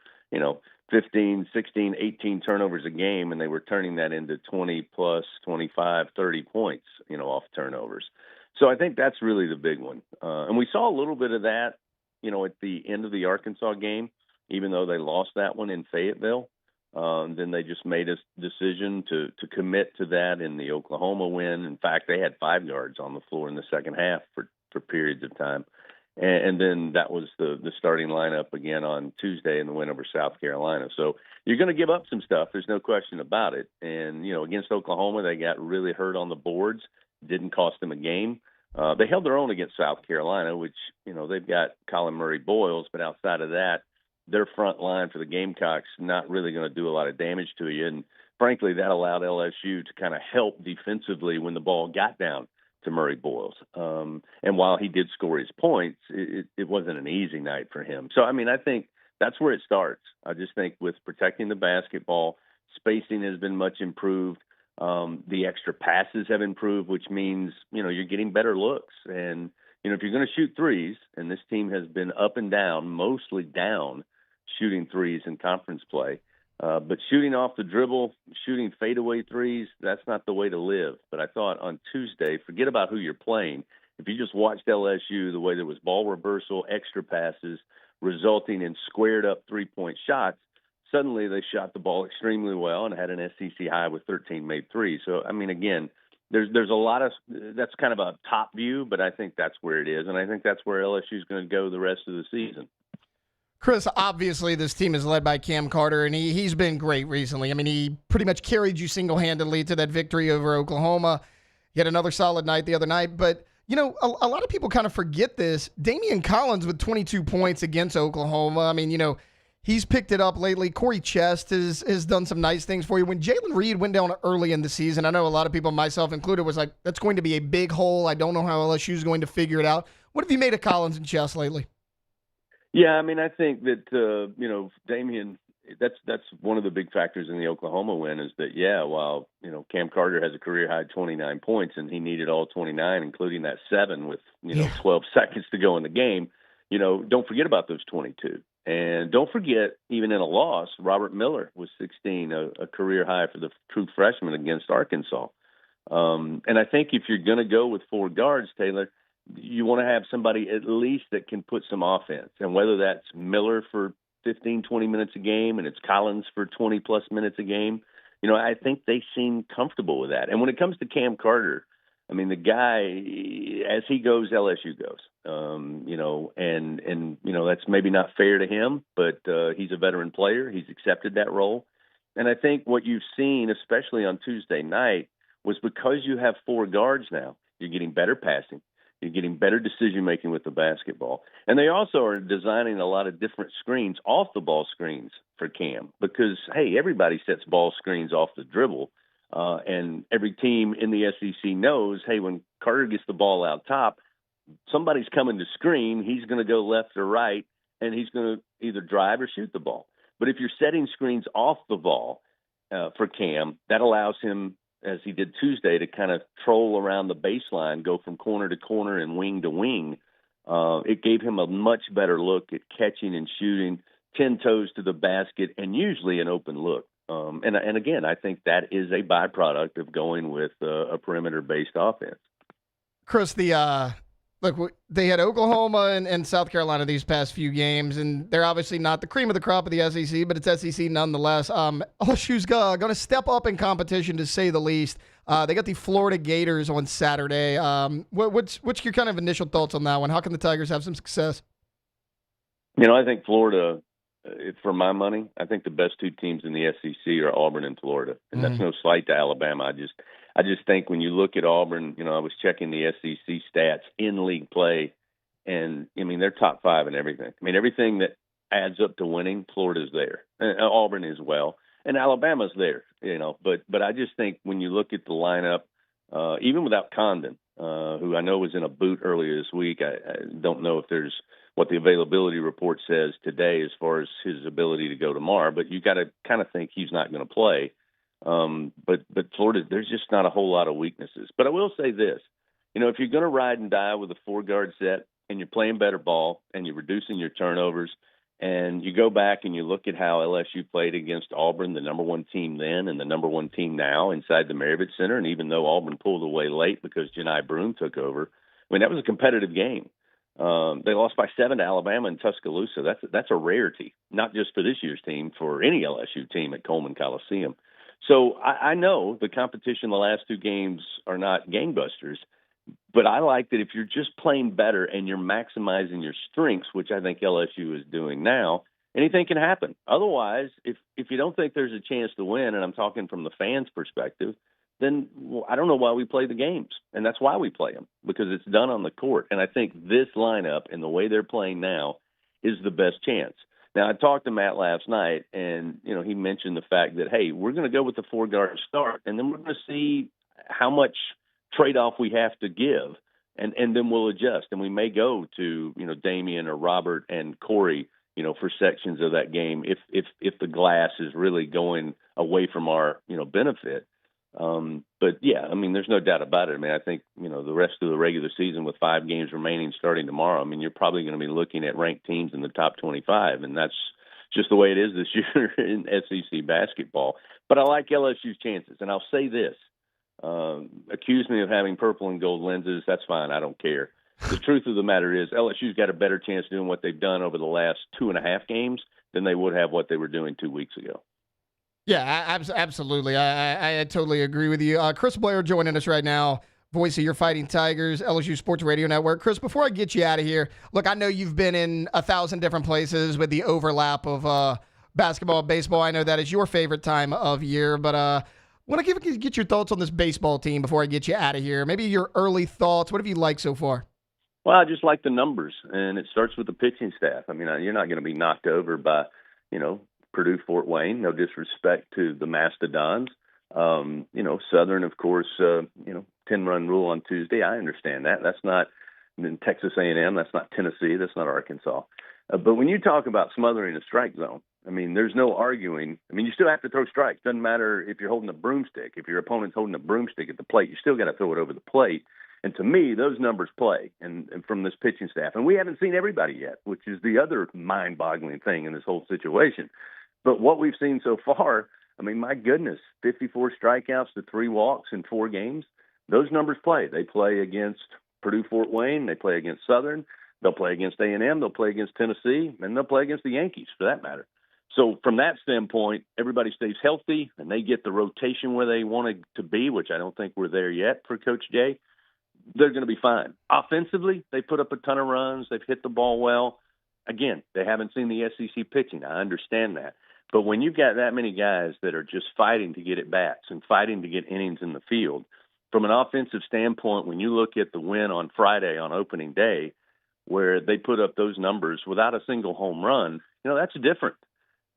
15, 16, 18 turnovers a game, and they were turning that into 20 plus, 25, 30 points, off turnovers. So I think that's really the big one. And we saw a little bit of that, at the end of the Arkansas game, even though they lost that one in Fayetteville. Then they just made a decision to commit to that in the Oklahoma win. In fact, they had 5 guards on the floor in the second half for periods of time. And then that was the starting lineup again on Tuesday in the win over South Carolina. So you're going to give up some stuff. There's no question about it. And, against Oklahoma, they got really hurt on the boards. Didn't cost them a game. They held their own against South Carolina, which, they've got Colin Murray-Boyles. But outside of that, their front line for the Gamecocks not really going to do a lot of damage to you. And frankly, that allowed LSU to kind of help defensively when the ball got down to Murray-Boyles. And while he did score his points, it wasn't an easy night for him. So, I mean, I think that's where it starts. I just think with protecting the basketball, spacing has been much improved. The extra passes have improved, which means, you're getting better looks. And, if you're going to shoot threes, and this team has been up and down, mostly down, shooting threes in conference play. But shooting off the dribble, shooting fadeaway threes, that's not the way to live. But I thought on Tuesday, forget about who you're playing. If you just watched LSU, the way there was ball reversal, extra passes, resulting in squared-up three-point shots, suddenly they shot the ball extremely well and had an SEC high with 13 made threes. So, I mean, again, there's a lot of – that's kind of a top view, but I think that's where it is. And I think that's where LSU is going to go the rest of the season. Chris, obviously this team is led by Cam Carter, and he's been great recently. I mean, he pretty much carried you single-handedly to that victory over Oklahoma. He had another solid night the other night. But, a lot of people kind of forget this. Damian Collins with 22 points against Oklahoma. I mean, he's picked it up lately. Corey Chest has done some nice things for you. When Jalen Reed went down early in the season, I know a lot of people, myself included, was like, that's going to be a big hole. I don't know how LSU is going to figure it out. What have you made of Collins and Chest lately? Yeah, I mean, I think that, Damian, that's one of the big factors in the Oklahoma win is that, while, Cam Carter has a career-high 29 points and he needed all 29, including that 7 with, 12 seconds to go in the game, don't forget about those 22. And don't forget, even in a loss, Robert Miller was 16, a career high for the true freshman against Arkansas. And I think if you're going to go with 4 guards, Taylor, you want to have somebody at least that can put some offense. And whether that's Miller for 15, 20 minutes a game and it's Collins for 20-plus minutes a game, I think they seem comfortable with that. And when it comes to Cam Carter, I mean, the guy, as he goes, LSU goes. That's maybe not fair to him, but he's a veteran player. He's accepted that role. And I think what you've seen, especially on Tuesday night, was because you have 4 guards now, you're getting better passing. You're getting better decision-making with the basketball. And they also are designing a lot of different screens, off-the-ball screens for Cam because, hey, everybody sets ball screens off the dribble. And every team in the SEC knows, hey, when Carter gets the ball out top, somebody's coming to screen. He's going to go left or right, and he's going to either drive or shoot the ball. But if you're setting screens off the ball for Cam, that allows him, as he did Tuesday, to kind of troll around the baseline, go from corner to corner and wing to wing. It gave him a much better look at catching and shooting, 10 toes to the basket, and usually an open look. And again, I think that is a byproduct of going with a perimeter-based offense. Chris, look, they had Oklahoma and South Carolina these past few games, and they're obviously not the cream of the crop of the SEC, but it's SEC nonetheless. LSU's going to step up in competition, to say the least. They got the Florida Gators on Saturday. What's your kind of initial thoughts on that one? How can the Tigers have some success? I think Florida, for my money, I think the best two teams in the SEC are Auburn and Florida, and that's no slight to Alabama. I just think when you look at Auburn, I was checking the SEC stats in league play, and they're top 5 in everything. Everything that adds up to winning, Florida's there, and Auburn as well, and Alabama's there. But I just think when you look at the lineup, even without Condon, who I know was in a boot earlier this week, I don't know if there's what the availability report says today as far as his ability to go tomorrow, but you got to kind of think he's not going to play. But Florida, there's just not a whole lot of weaknesses. But I will say this, if you're going to ride and die with a 4-guard set and you're playing better ball and you're reducing your turnovers, and you go back and you look at how LSU played against Auburn, the number 1 team then and the number 1 team now inside the Maravich Center, and even though Auburn pulled away late because Janai Broome took over, that was a competitive game. They lost by 7 to Alabama in Tuscaloosa. That's a rarity, not just for this year's team, for any LSU team at Coleman Coliseum. So I know the competition the last 2 games are not gangbusters, but I like that if you're just playing better and you're maximizing your strengths, which I think LSU is doing now, anything can happen. Otherwise, if you don't think there's a chance to win, and I'm talking from the fans' perspective, then I don't know why we play the games. And that's why we play them, because it's done on the court. And I think this lineup and the way they're playing now is the best chance. Now, I talked to Matt last night, and, he mentioned the fact that, hey, we're going to go with the 4-guard start, and then we're going to see how much trade-off we have to give, and then we'll adjust. And we may go to, Damian or Robert and Corey, for sections of that game if the glass is really going away from our, benefit. But yeah, there's no doubt about it. I think, the rest of the regular season with 5 games remaining starting tomorrow, you're probably going to be looking at ranked teams in the top 25, and that's just the way it is this year in SEC basketball. But I like LSU's chances, and I'll say this. Accuse me of having purple and gold lenses. That's fine. I don't care. The truth of the matter is LSU's got a better chance doing what they've done over the last 2.5 games than they would have what they were doing 2 weeks ago. Yeah, absolutely. I totally agree with you. Chris Blair joining us right now, voice of your Fighting Tigers, LSU Sports Radio Network. Chris, before I get you out of here, look, I know you've been in 1,000 different places with the overlap of basketball and baseball. I know that is your favorite time of year, but I want to get your thoughts on this baseball team before I get you out of here. Maybe your early thoughts. What have you liked so far? Well, I just like the numbers, and it starts with the pitching staff. You're not going to be knocked over by, Purdue, Fort Wayne. No disrespect to the Mastodons. Southern, of course, 10-run rule on Tuesday. I understand that. That's not in Texas A&M. That's not Tennessee. That's not Arkansas. But when you talk about smothering a strike zone, there's no arguing. You still have to throw strikes. Doesn't matter if you're holding a broomstick. If your opponent's holding a broomstick at the plate, you still got to throw it over the plate. And to me, those numbers play and from this pitching staff. And we haven't seen everybody yet, which is the other mind-boggling thing in this whole situation. But what we've seen so far, my goodness, 54 strikeouts to 3 walks in 4 games. Those numbers play. They play against Purdue, Fort Wayne. They play against Southern. They'll play against A&M. They'll play against Tennessee. And they'll play against the Yankees, for that matter. So from that standpoint, everybody stays healthy, and they get the rotation where they want it to be, which I don't think we're there yet for Coach Jay. They're going to be fine. Offensively, they put up a ton of runs. They've hit the ball well. Again, they haven't seen the SEC pitching. I understand that. But when you've got that many guys that are just fighting to get at bats and fighting to get innings in the field, from an offensive standpoint, when you look at the win on Friday on opening day, where they put up those numbers without a single home run, that's different.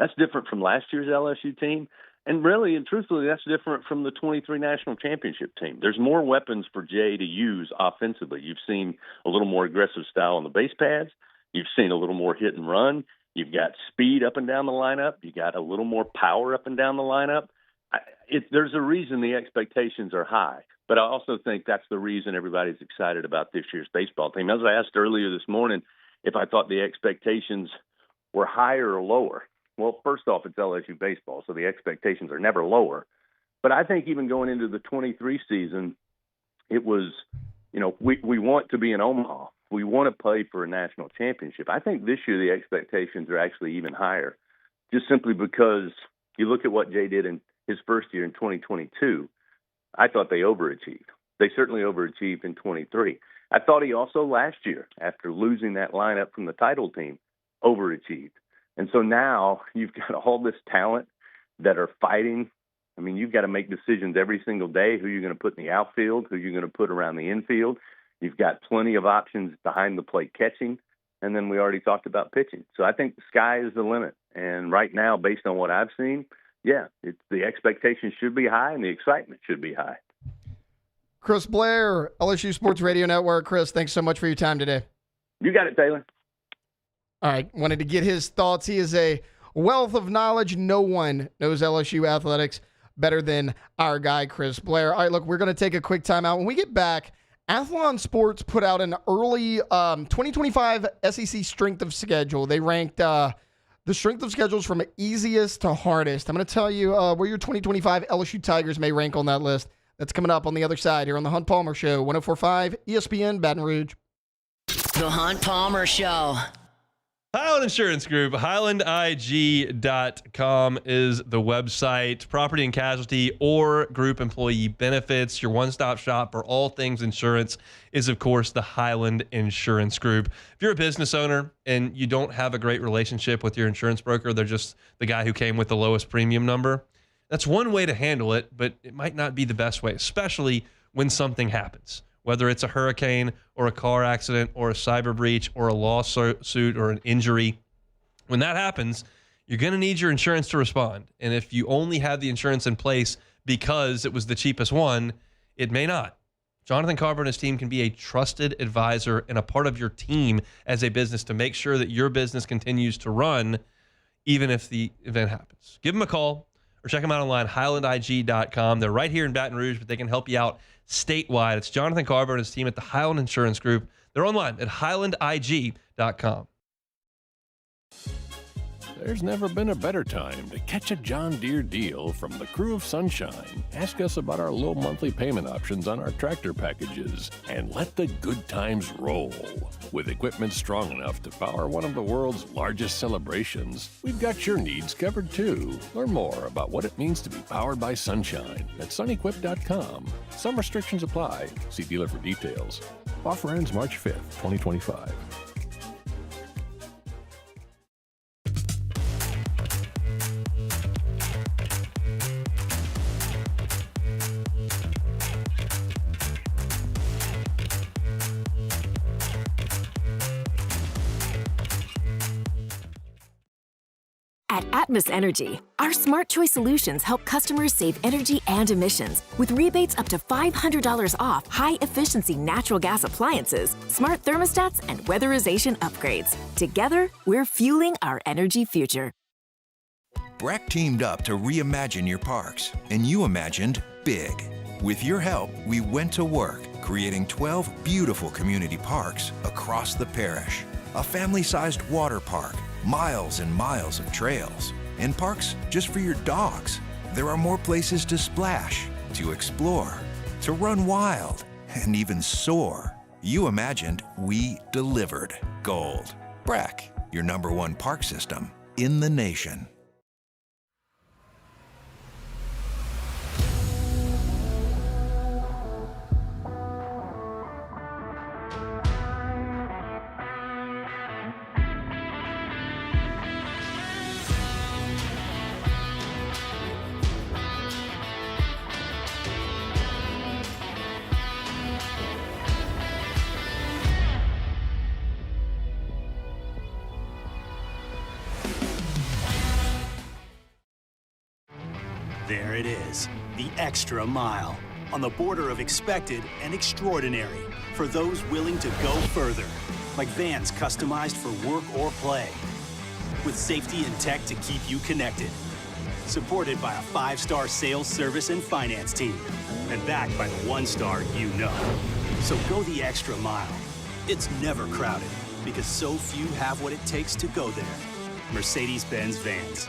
That's different from last year's LSU team. And really and truthfully, that's different from the 23 national championship team. There's more weapons for Jay to use offensively. You've seen a little more aggressive style on the base pads. You've seen a little more hit and run. You've got speed up and down the lineup. You got a little more power up and down the lineup. There's a reason the expectations are high. But I also think that's the reason everybody's excited about this year's baseball team. As I asked earlier this morning if I thought the expectations were higher or lower. Well, first off, it's LSU baseball, so the expectations are never lower. But I think even going into the 23 season, it was, we want to be in Omaha. We want to play for a national championship. I think this year the expectations are actually even higher, just simply because you look at what Jay did in his first year in 2022. I thought they overachieved. They certainly overachieved in 23. I thought he also last year, after losing that lineup from the title team, overachieved. And so now you've got all this talent that are fighting. I mean, you've got to make decisions every single day, who you're going to put in the outfield, who you're going to put around the infield. You've got plenty of options behind the plate catching. And then we already talked about pitching. So I think the sky is the limit. And right now, based on what I've seen, the expectations should be high and the excitement should be high. Chris Blair, LSU Sports Radio Network. Chris, thanks so much for your time today. You got it, Taylor. All right, wanted to get his thoughts. He is a wealth of knowledge. No one knows LSU athletics better than our guy, Chris Blair. All right, look, we're going to take a quick timeout. When we get back, Athlon Sports put out an early 2025 SEC strength of schedule. They ranked the strength of schedules from easiest to hardest. I'm going to tell you where your 2025 LSU Tigers may rank on that list. That's coming up on the other side here on the Hunt Palmer Show, 104.5 ESPN Baton Rouge. The Hunt Palmer Show. Highland Insurance Group, HighlandIG.com is the website. Property and casualty or group employee benefits. Your one-stop shop for all things insurance is, of course, the Highland Insurance Group. If you're a business owner and you don't have a great relationship with your insurance broker, they're just the guy who came with the lowest premium number, that's one way to handle it, but it might not be the best way, especially when something happens. Whether it's a hurricane or a car accident or a cyber breach or a lawsuit or an injury. When that happens, you're going to need your insurance to respond. And if you only have the insurance in place because it was the cheapest one, it may not. Jonathan Carver and his team can be a trusted advisor and a part of your team as a business to make sure that your business continues to run even if the event happens. Give them a call or check them out online, HighlandIG.com. They're right here in Baton Rouge, but they can help you out statewide. It's Jonathan Carver and his team at the Highland Insurance Group. They're online at HighlandIG.com. There's never been a better time to catch a John Deere deal from the crew of Sunshine. Ask us about our low monthly payment options on our tractor packages and let the good times roll. With equipment strong enough to power one of the world's largest celebrations, we've got your needs covered too. Learn more about what it means to be powered by Sunshine at sunequip.com. Some restrictions apply. See dealer for details. Offer ends March 5th, 2025. At Atmos Energy, our Smart Choice solutions help customers save energy and emissions with rebates up to $500 off high-efficiency natural gas appliances, smart thermostats, and weatherization upgrades. Together, we're fueling our energy future. Breck teamed up to reimagine your parks, and you imagined big. With your help, we went to work, creating 12 beautiful community parks across the parish. A family-sized water park, miles and miles of trails, and parks just for your dogs. There are more places to splash, to explore, to run wild, and even soar. You imagined, we delivered. Gold. Breck, your #1 park system in the nation. There it is, the extra mile, on the border of expected and extraordinary, for those willing to go further, like vans customized for work or play, with safety and tech to keep you connected. Supported by a 5-star sales, service, and finance team, and backed by the 1-star you know. So go the extra mile. It's never crowded, because so few have what it takes to go there. Mercedes-Benz Vans.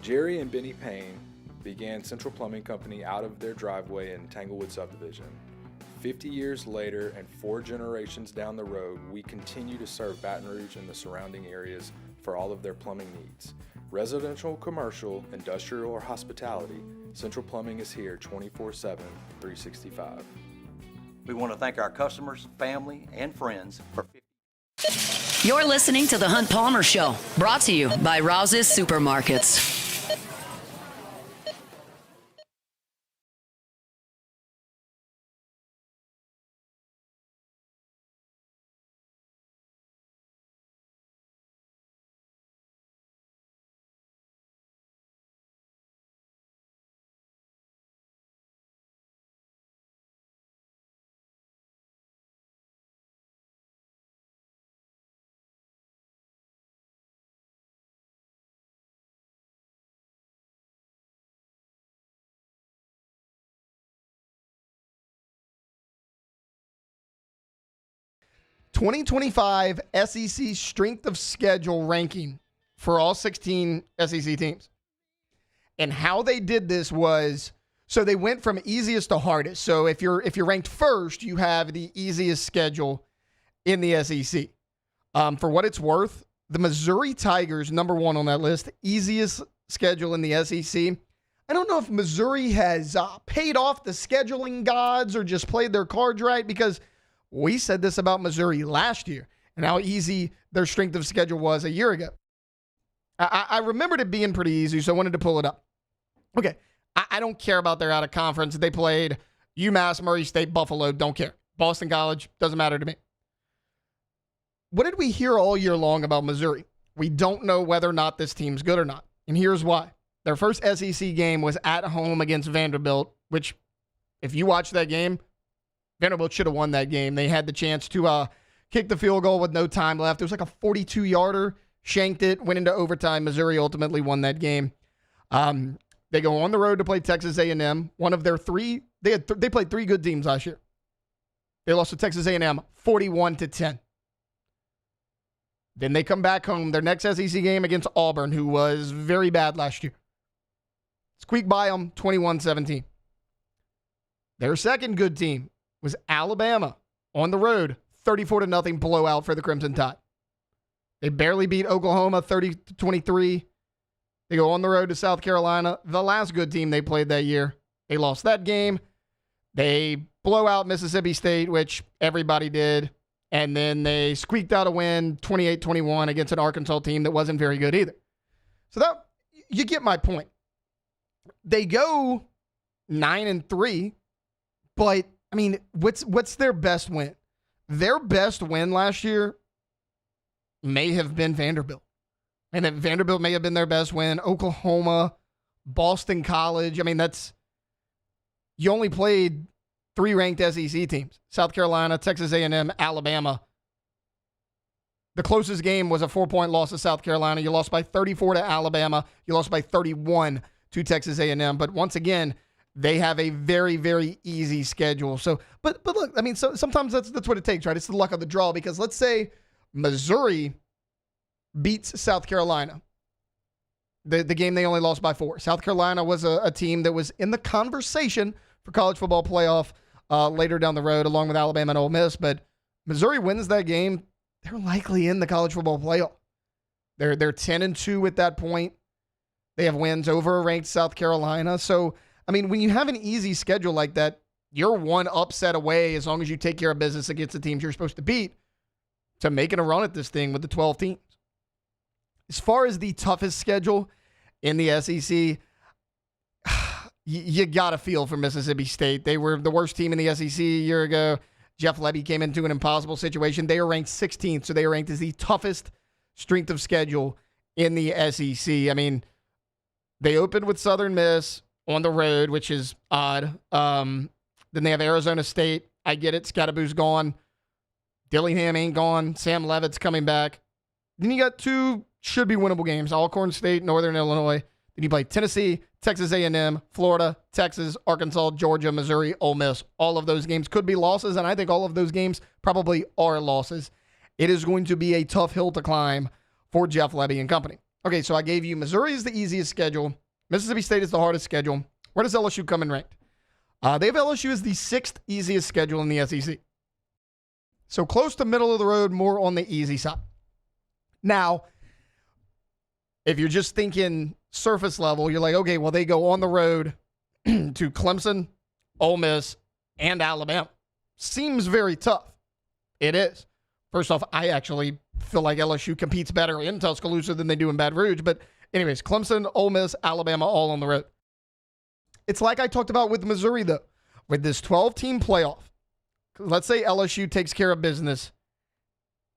Jerry and Benny Payne began Central Plumbing Company out of their driveway in Tanglewood subdivision. 50 years later and 4 generations down the road, we continue to serve Baton Rouge and the surrounding areas for all of their plumbing needs. Residential, commercial, industrial, or hospitality, Central Plumbing is here 24/7, 365. We want to thank our customers, family, and friends for You're listening to The Hunt Palmer Show, brought to you by Rouse's Supermarkets. .25 SEC strength of schedule ranking for all 16 SEC teams. And how they did this was, so they went from easiest to hardest. So if you're ranked first, you have the easiest schedule in the SEC. For what it's worth, the Missouri Tigers, number 1 on that list, easiest schedule in the SEC. I don't know if Missouri has paid off the scheduling gods or just played their cards right, because we said this about Missouri last year and how easy their strength of schedule was a year ago. I remembered it being pretty easy, so I wanted to pull it up. Okay, I don't care about their out of conference. They played UMass, Murray State, Buffalo, don't care. Boston College, doesn't matter to me. What did we hear all year long about Missouri? We don't know whether or not this team's good or not. And here's why. Their first SEC game was at home against Vanderbilt, which, if you watch that game, Vanderbilt should have won that game. They had the chance to kick the field goal with no time left. It was like a 42-yarder, shanked it, went into overtime. Missouri ultimately won that game. They go on the road to play Texas A&M. One of their 3, they played 3 good teams last year. They lost to Texas A&M 41-10. Then they come back home. Their next SEC game against Auburn, who was very bad last year. Squeak by them 21-17. Their second good team was Alabama on the road, 34-0 blowout for the Crimson Tide. They barely beat Oklahoma 30-23. They go on the road to South Carolina, the last good team they played that year. They lost that game. They blow out Mississippi State, which everybody did. And then they squeaked out a win 28-21 against an Arkansas team that wasn't very good either. So that, you get my point. They go 9-3, but I mean, what's their best win? Their best win last year may have been Vanderbilt. And that Vanderbilt may have been their best win. Oklahoma, Boston College. I mean, you only played 3 ranked SEC teams. South Carolina, Texas A&M, Alabama. The closest game was a 4-point loss to South Carolina. You lost by 34 to Alabama. You lost by 31 to Texas A&M. But once again, they have a very, very easy schedule. So, but look, I mean, so sometimes that's what it takes, right? It's the luck of the draw, because let's say Missouri beats South Carolina. The game they only lost by 4. South Carolina was a team that was in the conversation for college football playoff later down the road, along with Alabama and Ole Miss. But Missouri wins that game, they're likely in the college football playoff. They're 10-2 at that point. They have wins over a ranked South Carolina. So, I mean, when you have an easy schedule like that, you're one upset away, as long as you take care of business against the teams you're supposed to beat, to making a run at this thing with the 12 teams. As far as the toughest schedule in the SEC, you got to feel for Mississippi State. They were the worst team in the SEC a year ago. Jeff Lebby came into an impossible situation. They are ranked 16th, so they are ranked as the toughest strength of schedule in the SEC. I mean, They opened with Southern Miss on the road, which is odd. Then they have Arizona State. I get it. Scatterboo's gone. Dillingham ain't gone. Sam Levitt's coming back. Then you got two should be winnable games: Alcorn State, Northern Illinois. Then you play Tennessee, Texas A&M, Florida, Texas, Arkansas, Georgia, Missouri, Ole Miss. All of those games could be losses, and I think all of those games probably are losses. It is going to be a tough hill to climb for Jeff Lebby and company. Okay, so I gave you Missouri is the easiest schedule. Mississippi State is the hardest schedule. Where does LSU come in ranked? They have LSU as the 6th easiest schedule in the SEC. So close to middle of the road, more on the easy side. Now, if you're just thinking surface level, you're like, okay, well, they go on the road to Clemson, Ole Miss, and Alabama. Seems very tough. It is. First off, I actually feel like LSU competes better in Tuscaloosa than they do in Baton Rouge. But anyways, Clemson, Ole Miss, Alabama, all on the road. It's like I talked about with Missouri, though. With this 12-team playoff, let's say LSU takes care of business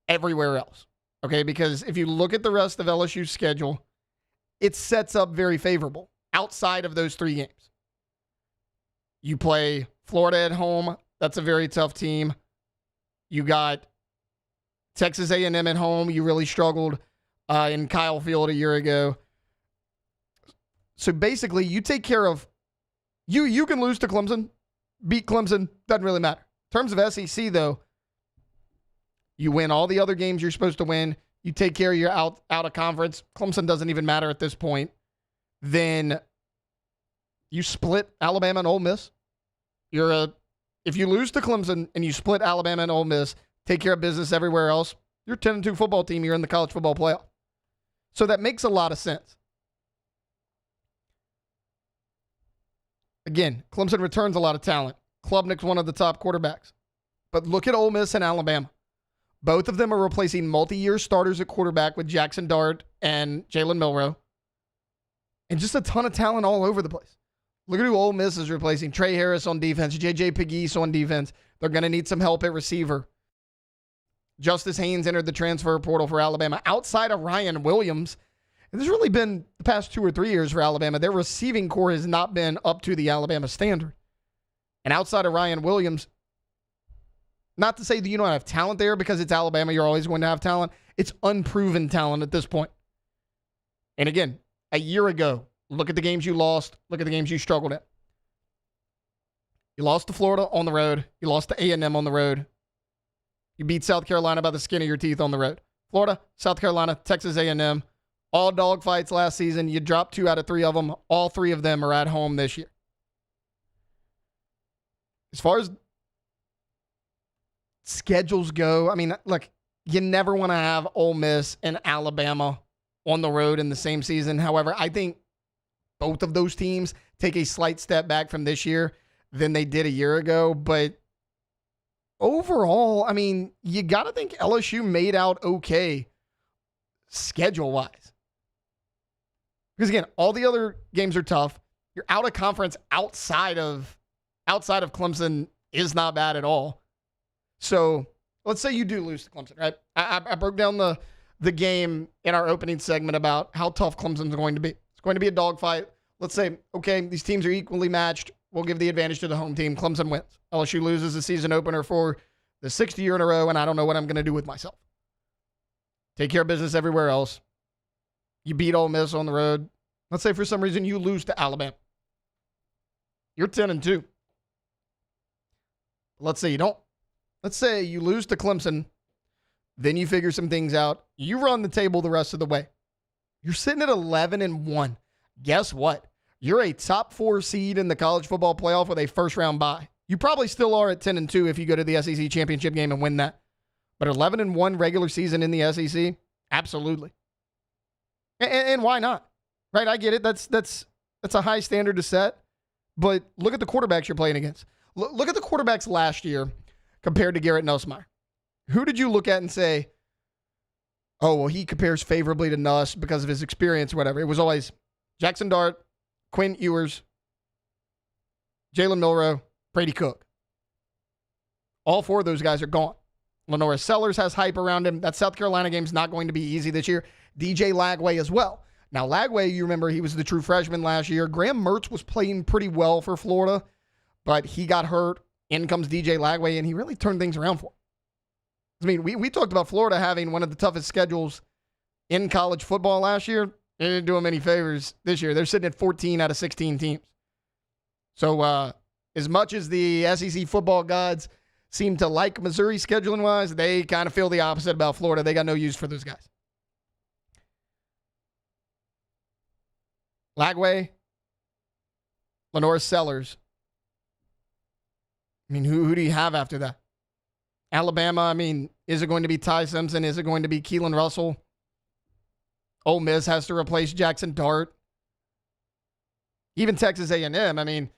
everywhere else. Okay, because if you look at the rest of LSU's schedule, it sets up very favorable outside of those 3 games. You play Florida at home. That's a very tough team. You got Texas A&M at home. You really struggled in Kyle Field a year ago. So basically, you take care of you can lose to Clemson, beat Clemson, doesn't really matter. In terms of SEC, though, you win all the other games you're supposed to win. You take care of your out of conference. Clemson doesn't even matter at this point. Then you split Alabama and Ole Miss. If you lose to Clemson and you split Alabama and Ole Miss, take care of business everywhere else, you're a 10-2 football team. You're in the college football playoff. So that makes a lot of sense. Again, Clemson returns a lot of talent. Klubnik's one of the top quarterbacks. But look at Ole Miss and Alabama. Both of them are replacing multi-year starters at quarterback with Jackson Dart and Jalen Milroe. And just a ton of talent all over the place. Look at who Ole Miss is replacing. Trey Harris on defense. J.J. Pegues on defense. They're going to need some help at receiver. Justice Haynes entered the transfer portal for Alabama. Outside of Ryan Williams, and this has really been the past 2 or 3 years for Alabama. Their receiving core has not been up to the Alabama standard. And outside of Ryan Williams, not to say that you don't have talent there, because it's Alabama, you're always going to have talent. It's unproven talent at this point. And again, a year ago, look at the games you lost. Look at the games you struggled at. You lost to Florida on the road. You lost to A&M on the road. You beat South Carolina by the skin of your teeth on the road. Florida, South Carolina, Texas A&M, all dogfights last season. You dropped 2 out of 3 of them. All 3 of them are at home this year. As far as schedules go, I mean, look, you never want to have Ole Miss and Alabama on the road in the same season. However, I think both of those teams take a slight step back from this year than they did a year ago. But overall, I mean, you got to think LSU made out okay schedule-wise. Because again, all the other games are tough. Your out of conference outside of Clemson is not bad at all. So let's say you do lose to Clemson, right? I broke down the game in our opening segment about how tough Clemson's going to be. It's going to be a dogfight. Let's say, okay, these teams are equally matched. We'll give the advantage to the home team. Clemson wins. LSU loses the season opener for the 6th year in a row, and I don't know what I'm going to do with myself. Take care of business everywhere else. You beat Ole Miss on the road. Let's say for some reason you lose to Alabama. You're 10-2. Let's say you don't. Let's say you lose to Clemson. Then you figure some things out. You run the table the rest of the way. You're sitting at 11-1. Guess what? You're a top 4 seed in the college football playoff with a first-round bye. You probably still are at 10-2 if you go to the SEC championship game and win that. But 11-1 regular season in the SEC? Absolutely. And why not? Right? I get it. That's a high standard to set. But look at the quarterbacks you're playing against. Look at the quarterbacks last year compared to Garrett Nussmeier. Who did you look at and say, oh, well, he compares favorably to Nuss because of his experience or whatever? It was always Jackson Dart, Quinn Ewers, Jalen Milroe, Brady Cook. All 4 of those guys are gone. Lenora Sellers has hype around him. That South Carolina game's not going to be easy this year. DJ Lagway as well. Now, Lagway, you remember, he was the true freshman last year. Graham Mertz was playing pretty well for Florida, but he got hurt. In comes DJ Lagway, and he really turned things around for him. I mean, we talked about Florida having one of the toughest schedules in college football last year. They didn't do them any favors this year. They're sitting at 14 out of 16 teams. So as much as the SEC football gods seem to like Missouri scheduling-wise, they kind of feel the opposite about Florida. They got no use for those guys. Lagway, Lenore Sellers. I mean, who do you have after that? Alabama, I mean, is it going to be Ty Simpson? Is it going to be Keelan Russell? Ole Miss has to replace Jackson Dart. Even Texas A&M, I mean,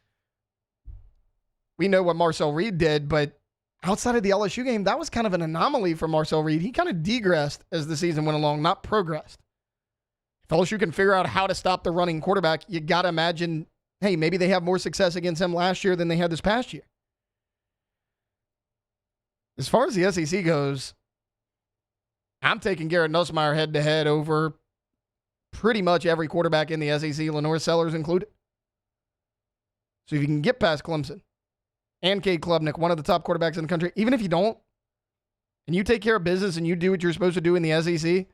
we know what Marcel Reed did, but outside of the LSU game, that was kind of an anomaly for Marcel Reed. He kind of degressed as the season went along, not progressed. If LSU can figure out how to stop the running quarterback, you got to imagine, hey, maybe they have more success against him last year than they had this past year. As far as the SEC goes, I'm taking Garrett Nussmeier head-to-head over pretty much every quarterback in the SEC, Lenore Sellers included. So if you can get past Clemson and Cade Klubnik, one of the top quarterbacks in the country, even if you don't, and you take care of business and you do what you're supposed to do in the SEC,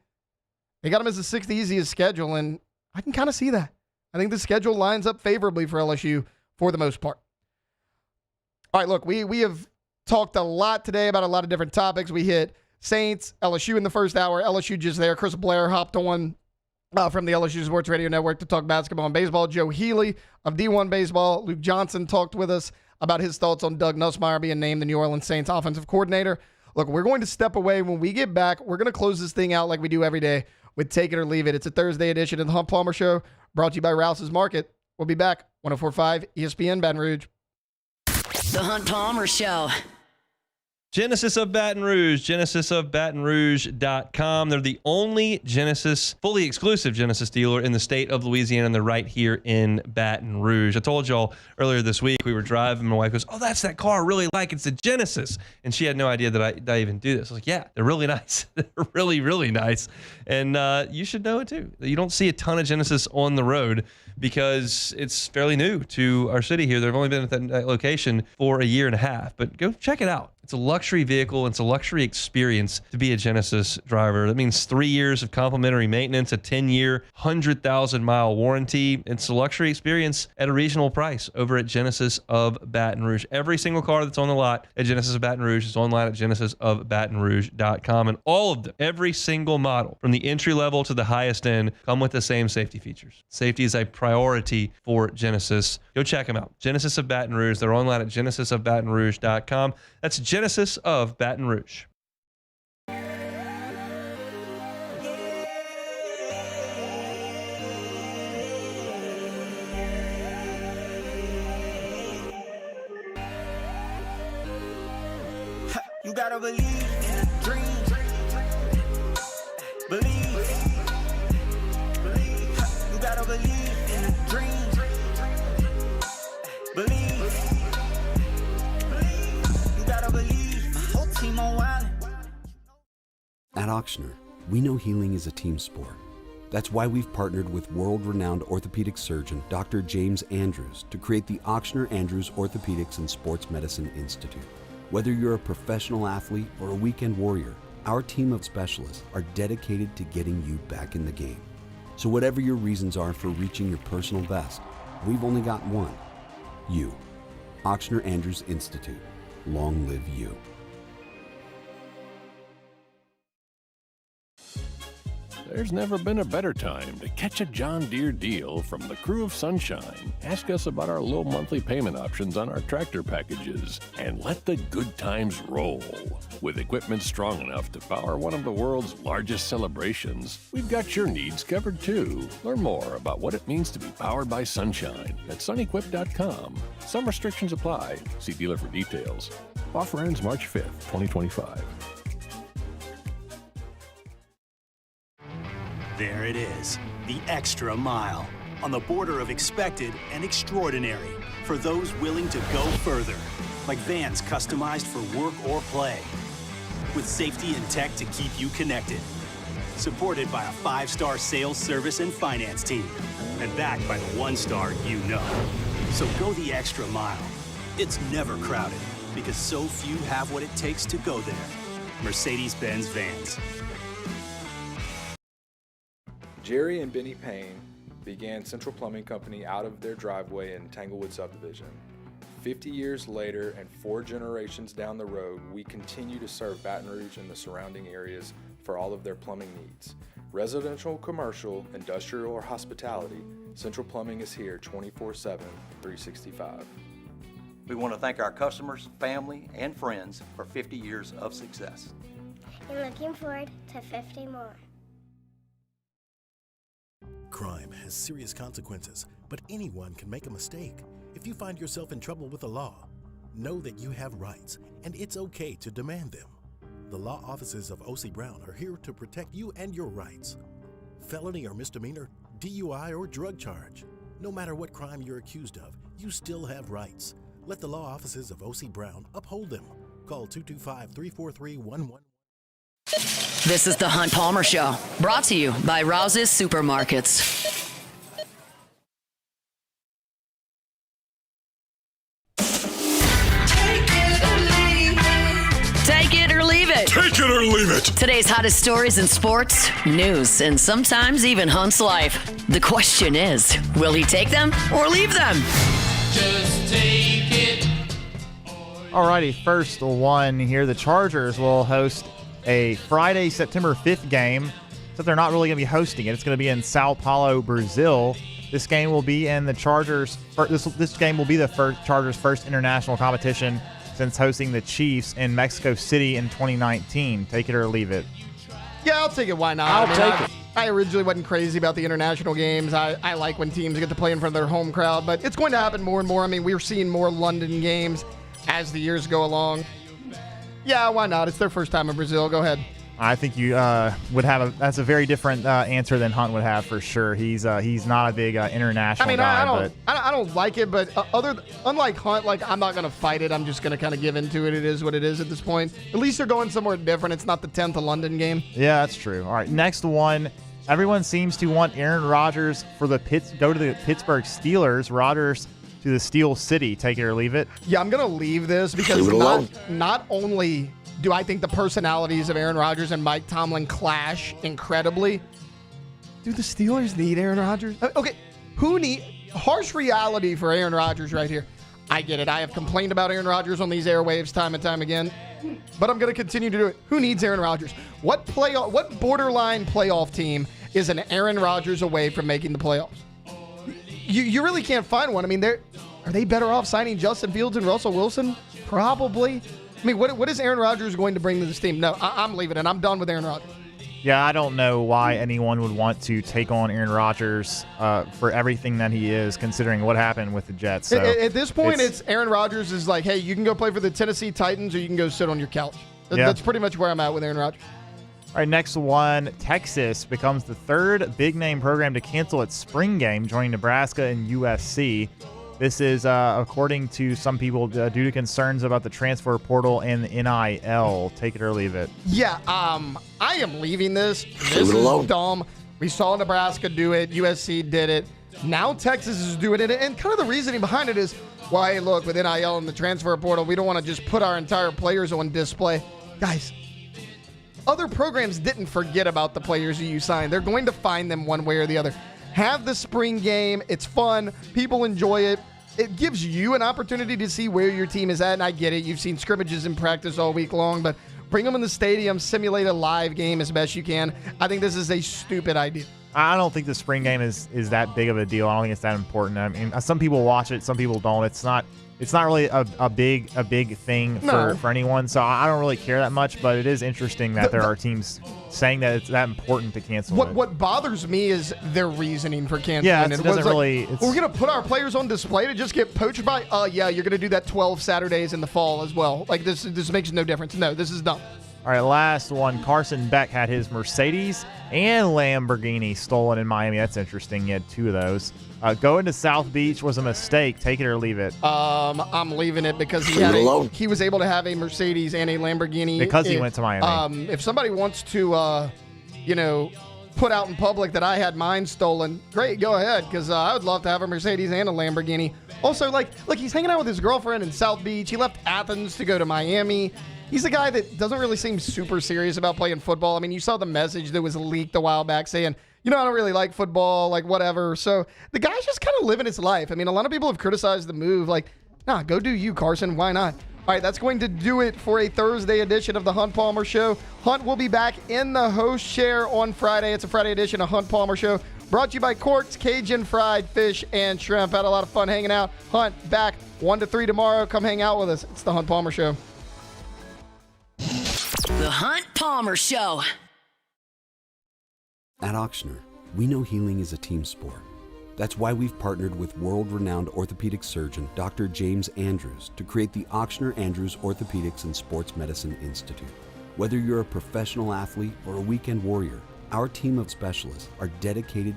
they got them as the sixth easiest schedule, and I can kind of see that. I think the schedule lines up favorably for LSU for the most part. All right, look, we have talked a lot today about a lot of different topics. We hit Saints, LSU in the first hour. LSU just there. Chris Blair hopped on from the LSU Sports Radio Network to talk basketball and baseball. Joe Healy of D1 Baseball. Luke Johnson talked with us about his thoughts on Doug Nusmeier being named the New Orleans Saints offensive coordinator. Look, we're going to step away. When we get back, we're going to close this thing out like we do every day with Take It or Leave It. It's a Thursday edition of the Hunt Palmer Show, brought to you by Rouse's Market. We'll be back. 104.5 ESPN Baton Rouge. The Hunt Palmer Show. Genesis of Baton Rouge, genesisofbatonrouge.com. They're the only fully exclusive Genesis dealer in the state of Louisiana, and they're right here in Baton Rouge. I told y'all earlier this week, we were driving, my wife goes, "Oh, that's that car I really like. It's the Genesis." And she had no idea that I even do this. I was like, yeah, they're really nice. They're really, really nice. And you should know it too. You don't see a ton of Genesis on the road because it's fairly new to our city here. They've only been at that location for a year and a half, but go check it out. It's a luxury vehicle. It's a luxury experience to be a Genesis driver. That means 3 years of complimentary maintenance, a 10-year, 100,000-mile warranty. It's a luxury experience at a reasonable price over at Genesis of Baton Rouge. Every single car that's on the lot at Genesis of Baton Rouge is online at genesisofbatonrouge.com. And all of them, every single model, from the entry level to the highest end, come with the same safety features. Safety is a priority for Genesis. Go check them out. Genesis of Baton Rouge. They're online at genesisofbatonrouge.com. That's Genesis of Baton Rouge. You gotta believe in a dream. Believe. You gotta believe in a dream. Believe. You gotta believe. My whole team on wild. At Auctioner, we know healing is a team sport. That's why we've partnered with world-renowned orthopedic surgeon Dr. James Andrews to create the Auctioner Andrews Orthopedics and Sports Medicine Institute. Whether you're a professional athlete or a weekend warrior, our team of specialists are dedicated to getting you back in the game. So whatever your reasons are for reaching your personal best, we've only got one: you. Auctioner Andrews Institute. Long live you. There's never been a better time to catch a John Deere deal from the crew of Sunshine. Ask us about our low monthly payment options on our tractor packages and let the good times roll. With equipment strong enough to power one of the world's largest celebrations, we've got your needs covered too. Learn more about what it means to be powered by Sunshine at sunequip.com. Some restrictions apply. See dealer for details. Offer ends March 5th, 2025. There it is, the extra mile, on the border of expected and extraordinary, for those willing to go further, like vans customized for work or play, with safety and tech to keep you connected. supported by a 5-star sales, service, and finance team, and backed by the 1-star you know. So go the extra mile. It's never crowded because so few have what it takes to go there. Mercedes-Benz Vans. Jerry and Benny Payne began Central Plumbing Company out of their driveway in Tanglewood subdivision. 50 years later and 4 generations down the road, we continue to serve Baton Rouge and the surrounding areas for all of their plumbing needs. Residential, commercial, industrial, or hospitality, Central Plumbing is here 24/7, 365. We want to thank our customers, family, and friends for 50 years of success. And looking forward to 50 more. Crime has serious consequences, but anyone can make a mistake. If you find yourself in trouble with the law, know that you have rights, and it's okay to demand them. The law offices of O.C. Brown are here to protect you and your rights. Felony or misdemeanor, DUI or drug charge. No matter what crime you're accused of, you still have rights. Let the law offices of O.C. Brown uphold them. Call 225-343-11. This is the Hunt Palmer Show, brought to you by Rouse's Supermarkets. Take it or leave it. Take it or leave it. Today's hottest stories in sports, news, and sometimes even Hunt's life. The question is, will he take them or leave them? Just take it. Alrighty, first one here. The Chargers will host a Friday, September 5th game, except they're not really going to be hosting it. It's going to be in Sao Paulo, Brazil. This game will be in the Chargers. This game will be the Chargers' first international competition since hosting the Chiefs in Mexico City in 2019. Take it or leave it. Yeah, I'll take it. Why not? I'll take it. I originally wasn't crazy about the international games. I like when teams get to play in front of their home crowd, but it's going to happen more and more. I mean, we're seeing more London games as the years go along. Yeah, why not? It's their first time in Brazil. Go ahead. I think you would have that's a very different answer than Hunt would have for sure. He's not a big international guy. I don't like it, but unlike Hunt, like I'm not gonna fight it. I'm just gonna kind of give into it. It is what it is at this point. At least they're going somewhere different. It's not the 10th London game. Yeah, that's true. All right, next one. Everyone seems to want Aaron Rodgers for go to the Pittsburgh Steelers. Rodgers to the Steel City. Take it or leave it. Yeah, I'm gonna leave this because not only do I think the personalities of Aaron Rodgers and Mike Tomlin clash incredibly, do the Steelers need Aaron Rodgers? Okay, harsh reality for Aaron Rodgers right here. I get it. I have complained about Aaron Rodgers on these airwaves time and time again, but I'm going to continue to do it. Who needs Aaron Rodgers? What borderline playoff team is an Aaron Rodgers away from making the playoffs? You really can't find one. I mean, are they better off signing Justin Fields and Russell Wilson? Probably. I mean, what is Aaron Rodgers going to bring to this team? No, I'm leaving it. I'm done with Aaron Rodgers. Yeah, I don't know why anyone would want to take on Aaron Rodgers for everything that he is, considering what happened with the Jets. So at this point, it's Aaron Rodgers is like, hey, you can go play for the Tennessee Titans or you can go sit on your couch. That's pretty much where I'm at with Aaron Rodgers. All right, next one. Texas becomes the third big-name program to cancel its spring game, joining Nebraska and USC. This is, according to some people, due to concerns about the transfer portal and the NIL. Take it or leave it. Yeah, I am leaving this. This is dumb. We saw Nebraska do it. USC did it. Now Texas is doing it. And kind of the reasoning behind it is, well, hey, look, with NIL and the transfer portal, we don't want to just put our entire players on display. Guys, other programs didn't forget about the players you signed. They're going to find them one way or the other. Have the spring game. It's fun. People enjoy it. It gives you an opportunity to see where your team is at, and I get it. You've seen scrimmages in practice all week long, but bring them in the stadium, simulate a live game as best you can. I think this is a stupid idea. I don't think the spring game is that big of a deal. I don't think it's that important. I mean, some people watch it, some people don't. It's not really a big thing for anyone, so I don't really care that much, but it is interesting that there are teams saying that it's that important to cancel it. What bothers me is their reasoning for canceling it. It doesn't really... we're going to put our players on display to just get poached by... yeah, you're going to do that 12 Saturdays in the fall as well. Like, this makes no difference. No, this is dumb. All right, last one. Carson Beck had his Mercedes and Lamborghini stolen in Miami. That's interesting. He had two of those. Going to South Beach was a mistake. Take it or leave it. I'm leaving it because he was able to have a Mercedes and a Lamborghini because he went to Miami. If somebody wants to put out in public that I had mine stolen, great, go ahead, because I would love to have a Mercedes and a Lamborghini. Also, look, he's hanging out with his girlfriend in South Beach. He left Athens to go to Miami. He's a guy that doesn't really seem super serious about playing football. I mean, you saw the message that was leaked a while back saying, I don't really like football, whatever. So the guy's just kind of living his life. I mean, a lot of people have criticized the move. Go do you, Carson. Why not? All right, that's going to do it for a Thursday edition of the Hunt Palmer Show. Hunt will be back in the host chair on Friday. It's a Friday edition of Hunt Palmer Show. Brought to you by Cork's Cajun Fried Fish and Shrimp. Had a lot of fun hanging out. Hunt back 1 to 3 tomorrow. Come hang out with us. It's the Hunt Palmer Show. The Hunt Palmer Show. At Auctioner, we know healing is a team sport. That's why we've partnered with world-renowned orthopedic surgeon Dr. James Andrews to create the Auctioner Andrews Orthopedics and Sports Medicine Institute. Whether you're a professional athlete or a weekend warrior, our team of specialists are dedicated